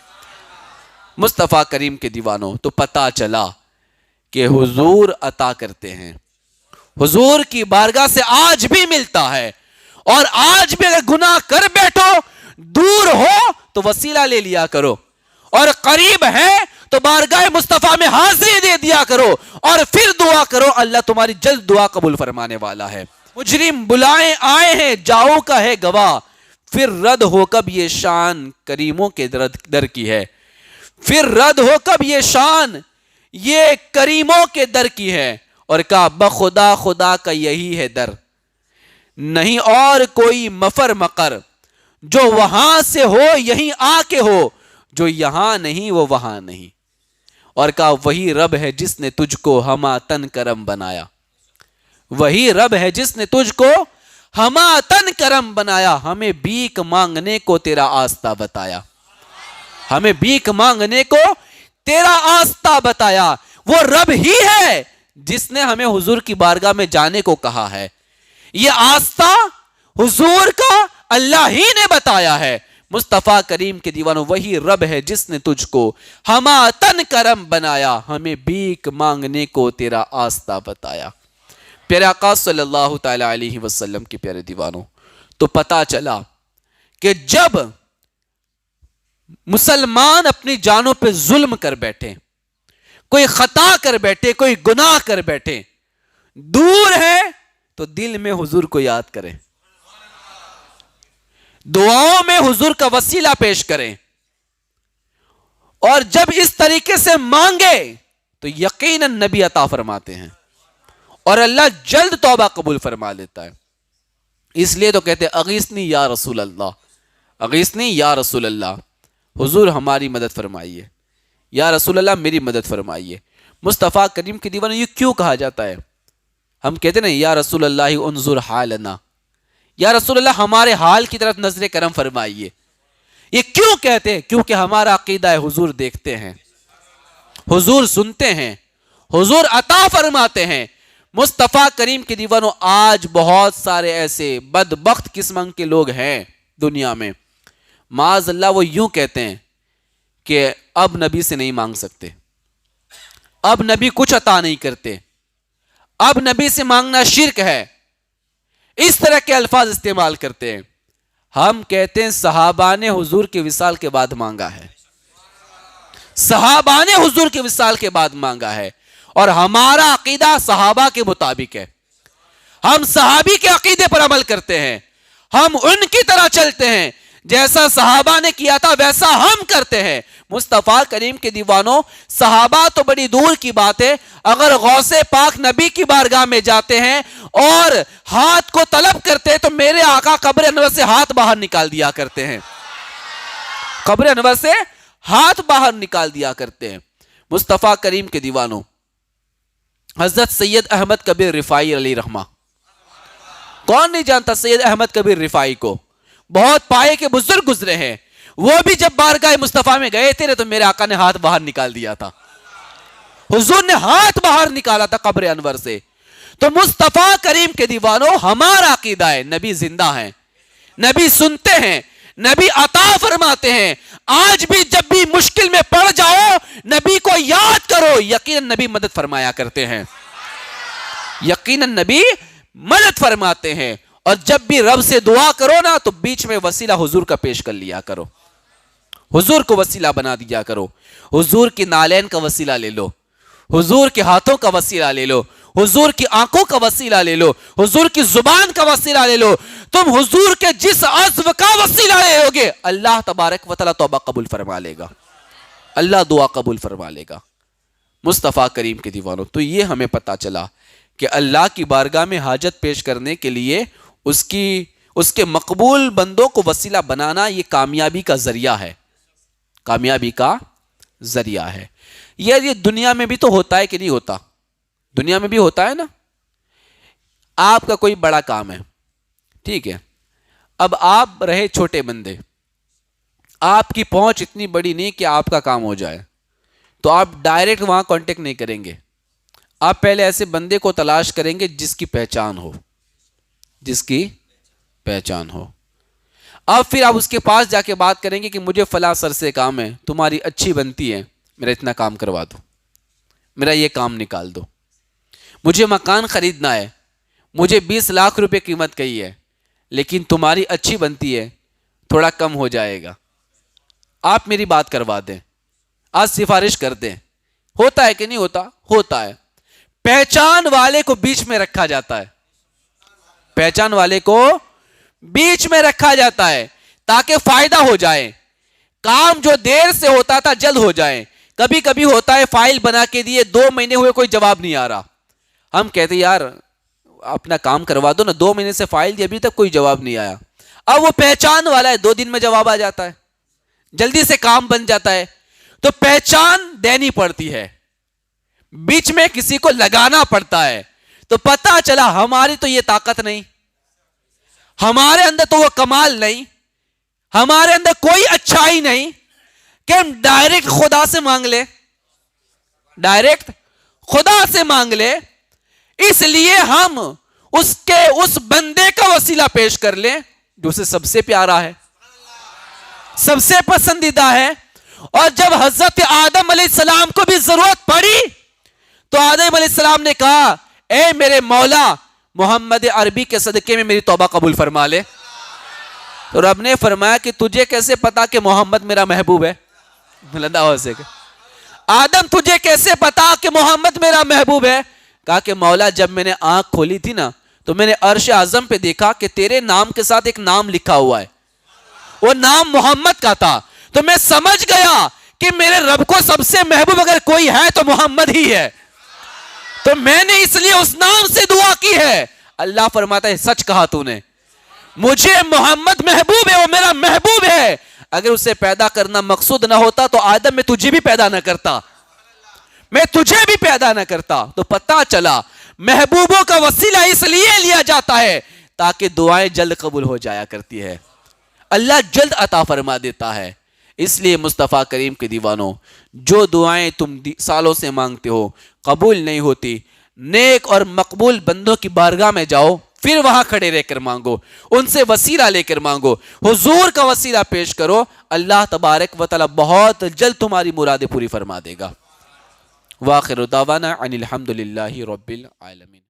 S1: مصطفیٰ کریم کے دیوانوں, تو پتا چلا کہ حضور عطا کرتے ہیں, حضور کی بارگاہ سے آج بھی ملتا ہے. اور آج بھی اگر گناہ کر بیٹھو, دور ہو تو وسیلہ لے لیا کرو, اور قریب ہے تو بارگاہ مصطفیٰ میں حاضری دے دیا کرو, اور پھر دعا کرو, اللہ تمہاری جلد دعا قبول فرمانے والا ہے. مجرم بلائیں آئے ہیں جاؤ کا ہے گواہ, پھر رد ہو کب یہ شان کریموں کے در کی ہے, پھر رد ہو کب یہ شان یہ کریموں کے در کی ہے. اور کہا بخدا خدا کا یہی ہے در, نہیں اور کوئی مفر مقر, جو وہاں سے ہو یہیں آ کے ہو, جو یہاں نہیں وہ وہاں نہیں. اور کہا وہی رب ہے جس نے تجھ کو ہما تن کرم بنایا, وہی رب ہے جس نے تجھ کو ہما تن کرم بنایا, ہمیں بھیک مانگنے کو تیرا آستہ بتایا, ہمیں بھیک مانگنے کو تیرا آستہ بتایا. وہ رب ہی ہے جس نے ہمیں حضور کی بارگاہ میں جانے کو کہا ہے. یہ آستہ حضور کا اللہ ہی نے بتایا ہے. مصطفیٰ کریم کے دیوانوں, وہی رب ہے جس نے تجھ کو ہما تن کرم بنایا, ہمیں بھیک مانگنے کو تیرا آستہ بتایا. پیارے آقا صلی اللہ تعالی علیہ وسلم کے پیارے دیوانوں, تو پتا چلا کہ جب مسلمان اپنی جانوں پہ ظلم کر بیٹھے, کوئی خطا کر بیٹھے, کوئی گناہ کر بیٹھے, دور ہے تو دل میں حضور کو یاد کریں, دعاؤں میں حضور کا وسیلہ پیش کریں, اور جب اس طریقے سے مانگے تو یقیناً نبی عطا فرماتے ہیں اور اللہ جلد توبہ قبول فرما لیتا ہے. اس لیے تو کہتے ہیں اغیثنی یا رسول اللہ, اغیثنی یا رسول اللہ, حضور ہماری مدد فرمائیے, یا رسول اللہ میری مدد فرمائیے. مصطفیٰ کریم کے دیوانوں, یہ کیوں کہا جاتا ہے؟ ہم کہتے ہیں نا یا رسول اللہ انظر حالنا, یا رسول اللہ ہمارے حال کی طرف نظر کرم فرمائیے. یہ کیوں کہتے ہیں؟ کیونکہ ہمارا عقیدہ ہے حضور دیکھتے ہیں, حضور سنتے ہیں, حضور عطا فرماتے ہیں. مصطفیٰ کریم کے دیوانوں, آج بہت سارے ایسے بدبخت قسم کے لوگ ہیں دنیا میں, معاذ اللہ وہ یوں کہتے ہیں کہ اب نبی سے نہیں مانگ سکتے, اب نبی کچھ عطا نہیں کرتے, اب نبی سے مانگنا شرک ہے, اس طرح کے الفاظ استعمال کرتے ہیں. ہم کہتے ہیں صحابہ نے حضور کے وصال کے بعد مانگا ہے, صحابہ نے حضور کے وصال کے بعد مانگا ہے, اور ہمارا عقیدہ صحابہ کے مطابق ہے. ہم صحابی کے عقیدے پر عمل کرتے ہیں, ہم ان کی طرح چلتے ہیں, جیسا صحابہ نے کیا تھا ویسا ہم کرتے ہیں. مصطفیٰ کریم کے دیوانوں, صحابہ تو بڑی دور کی بات ہے, اگر غوث پاک نبی کی بارگاہ میں جاتے ہیں اور ہاتھ کو طلب کرتے ہیں تو میرے آقا قبر انور سے ہاتھ باہر نکال دیا کرتے ہیں, قبر انور سے ہاتھ باہر نکال دیا کرتے ہیں. مصطفیٰ کریم کے دیوانوں, حضرت سید احمد کبیر رفاعی علیہ رحمہ, کون نہیں جانتا سید احمد کبیر رفاعی کو, بہت پائے کے بزرگ گزرے ہیں. وہ بھی جب بارگاہ مصطفیٰ میں گئے تھے تو میرے آقا نے ہاتھ باہر نکال دیا تھا, حضور نے ہاتھ باہر نکالا تھا قبر انور سے. تو مصطفیٰ کریم کے دیوانوں, ہمارا عقیدہ ہے نبی زندہ ہیں, نبی سنتے ہیں, نبی عطا فرماتے ہیں. آج بھی جب بھی مشکل میں پڑ جاؤ نبی کو یاد کرو, یقیناً نبی مدد فرمایا کرتے ہیں, یقیناً نبی مدد فرماتے ہیں. اور جب بھی رب سے دعا کرو نا تو بیچ میں وسیلہ حضور کا پیش کر لیا کرو, حضور کو وسیلہ بنا دیا کرو. حضور کی نالین کا وسیلہ لے لو, حضور کے ہاتھوں کا وسیلہ لے لو, حضور کی آنکھوں کا وسیلہ لے لو, حضور کی زبان کا وسیلہ لے لو. تم حضور کے جس عزو کا وسیلہ لے ہوگے اللہ تبارک و تعالیٰ توبہ قبول فرما لے گا, اللہ دعا قبول فرما لے گا. مصطفیٰ کریم کے دیوانوں, تو یہ ہمیں پتا چلا کہ اللہ کی بارگاہ میں حاجت پیش کرنے کے لیے اس کے مقبول بندوں کو وسیلہ بنانا یہ کامیابی کا ذریعہ ہے, کامیابی کا ذریعہ ہے. یہ دنیا میں بھی تو ہوتا ہے کہ نہیں ہوتا؟ دنیا میں بھی ہوتا ہے نا. آپ کا کوئی بڑا کام ہے, ٹھیک ہے, اب آپ رہے چھوٹے بندے, آپ کی پہنچ اتنی بڑی نہیں کہ آپ کا کام ہو جائے, تو آپ ڈائریکٹ وہاں کانٹیکٹ نہیں کریں گے. آپ پہلے ایسے بندے کو تلاش کریں گے جس کی پہچان ہو, جس کی پہچان ہو. اب پھر آپ اس کے پاس جا کے بات کریں گے کہ مجھے فلاں سر سے کام ہے, تمہاری اچھی بنتی ہے, میرا اتنا کام کروا دو, میرا یہ کام نکال دو. مجھے مکان خریدنا ہے, مجھے 20 لاکھ روپے قیمت کہی ہے, لیکن تمہاری اچھی بنتی ہے, تھوڑا کم ہو جائے گا, آپ میری بات کروا دیں, آج سفارش کر دیں. ہوتا ہے کہ نہیں ہوتا؟ ہوتا ہے. پہچان والے کو بیچ میں رکھا جاتا ہے, پہچان والے کو بیچ میں رکھا جاتا ہے تاکہ فائدہ ہو جائے. کام جو دیر سے ہوتا تھا جلد ہو جائے. کبھی کبھی ہوتا ہے فائل بنا کے دیے 2 مہینے ہوئے کوئی جواب نہیں آ رہا, ہم کہتے یار اپنا کام کروا دو نا, 2 مہینے سے فائل دی ابھی تک کوئی جواب نہیں آیا. اب وہ پہچان والا ہے, 2 دن میں جواب آ جاتا ہے, جلدی سے کام بن جاتا ہے. تو پہچان دینی پڑتی ہے, بیچ میں کسی کو لگانا پڑتا ہے. تو پتہ چلا ہماری تو یہ طاقت نہیں, ہمارے اندر تو وہ کمال نہیں, ہمارے اندر کوئی اچھائی نہیں کہ ہم ڈائریکٹ خدا سے مانگ لے, ڈائریکٹ خدا سے مانگ لے. اس لیے ہم اس بندے کا وسیلہ پیش کر لیں جو اسے سب سے پیارا ہے, سب سے پسندیدہ ہے. اور جب حضرت آدم علیہ السلام کو بھی ضرورت پڑی تو آدم علیہ السلام نے کہا اے میرے مولا محمد عربی کے صدقے میں میری توبہ قبول فرما لے. تو رب نے فرمایا کہ تجھے کیسے پتا کہ محمد میرا محبوب ہے؟ آدم تجھے کیسے پتا کہ محمد میرا محبوب ہے؟ کہا کہ مولا جب میں نے آنکھ کھولی تھی نا تو میں نے عرش اعظم پہ دیکھا کہ تیرے نام کے ساتھ ایک نام لکھا ہوا ہے, وہ نام محمد کا تھا. تو میں سمجھ گیا کہ میرے رب کو سب سے محبوب اگر کوئی ہے تو محمد ہی ہے, تو میں نے اس لیے اس نام سے دعا کی ہے. اللہ فرماتا ہے سچ کہا تو نے, مجھے محمد محبوب ہے, وہ میرا محبوب ہے. اگر اسے پیدا کرنا مقصود نہ ہوتا تو آدم میں تجھے بھی پیدا نہ کرتا, میں تجھے بھی پیدا نہ کرتا. تو پتہ چلا محبوبوں کا وسیلہ اس لیے لیا جاتا ہے تاکہ دعائیں جلد قبول ہو جایا کرتی ہے, اللہ جلد عطا فرما دیتا ہے. اس لیے مصطفیٰ کریم کے دیوانوں, جو دعائیں تم سالوں سے مانگتے ہو قبول نہیں ہوتی, نیک اور مقبول بندوں کی بارگاہ میں جاؤ, پھر وہاں کھڑے رہ کر مانگو, ان سے وسیلہ لے کر مانگو, حضور کا وسیلہ پیش کرو, اللہ تبارک و تعالی بہت جلد تمہاری مرادیں پوری فرما دے گا. وآخر دعوانا ان الحمد للہ رب العالمین.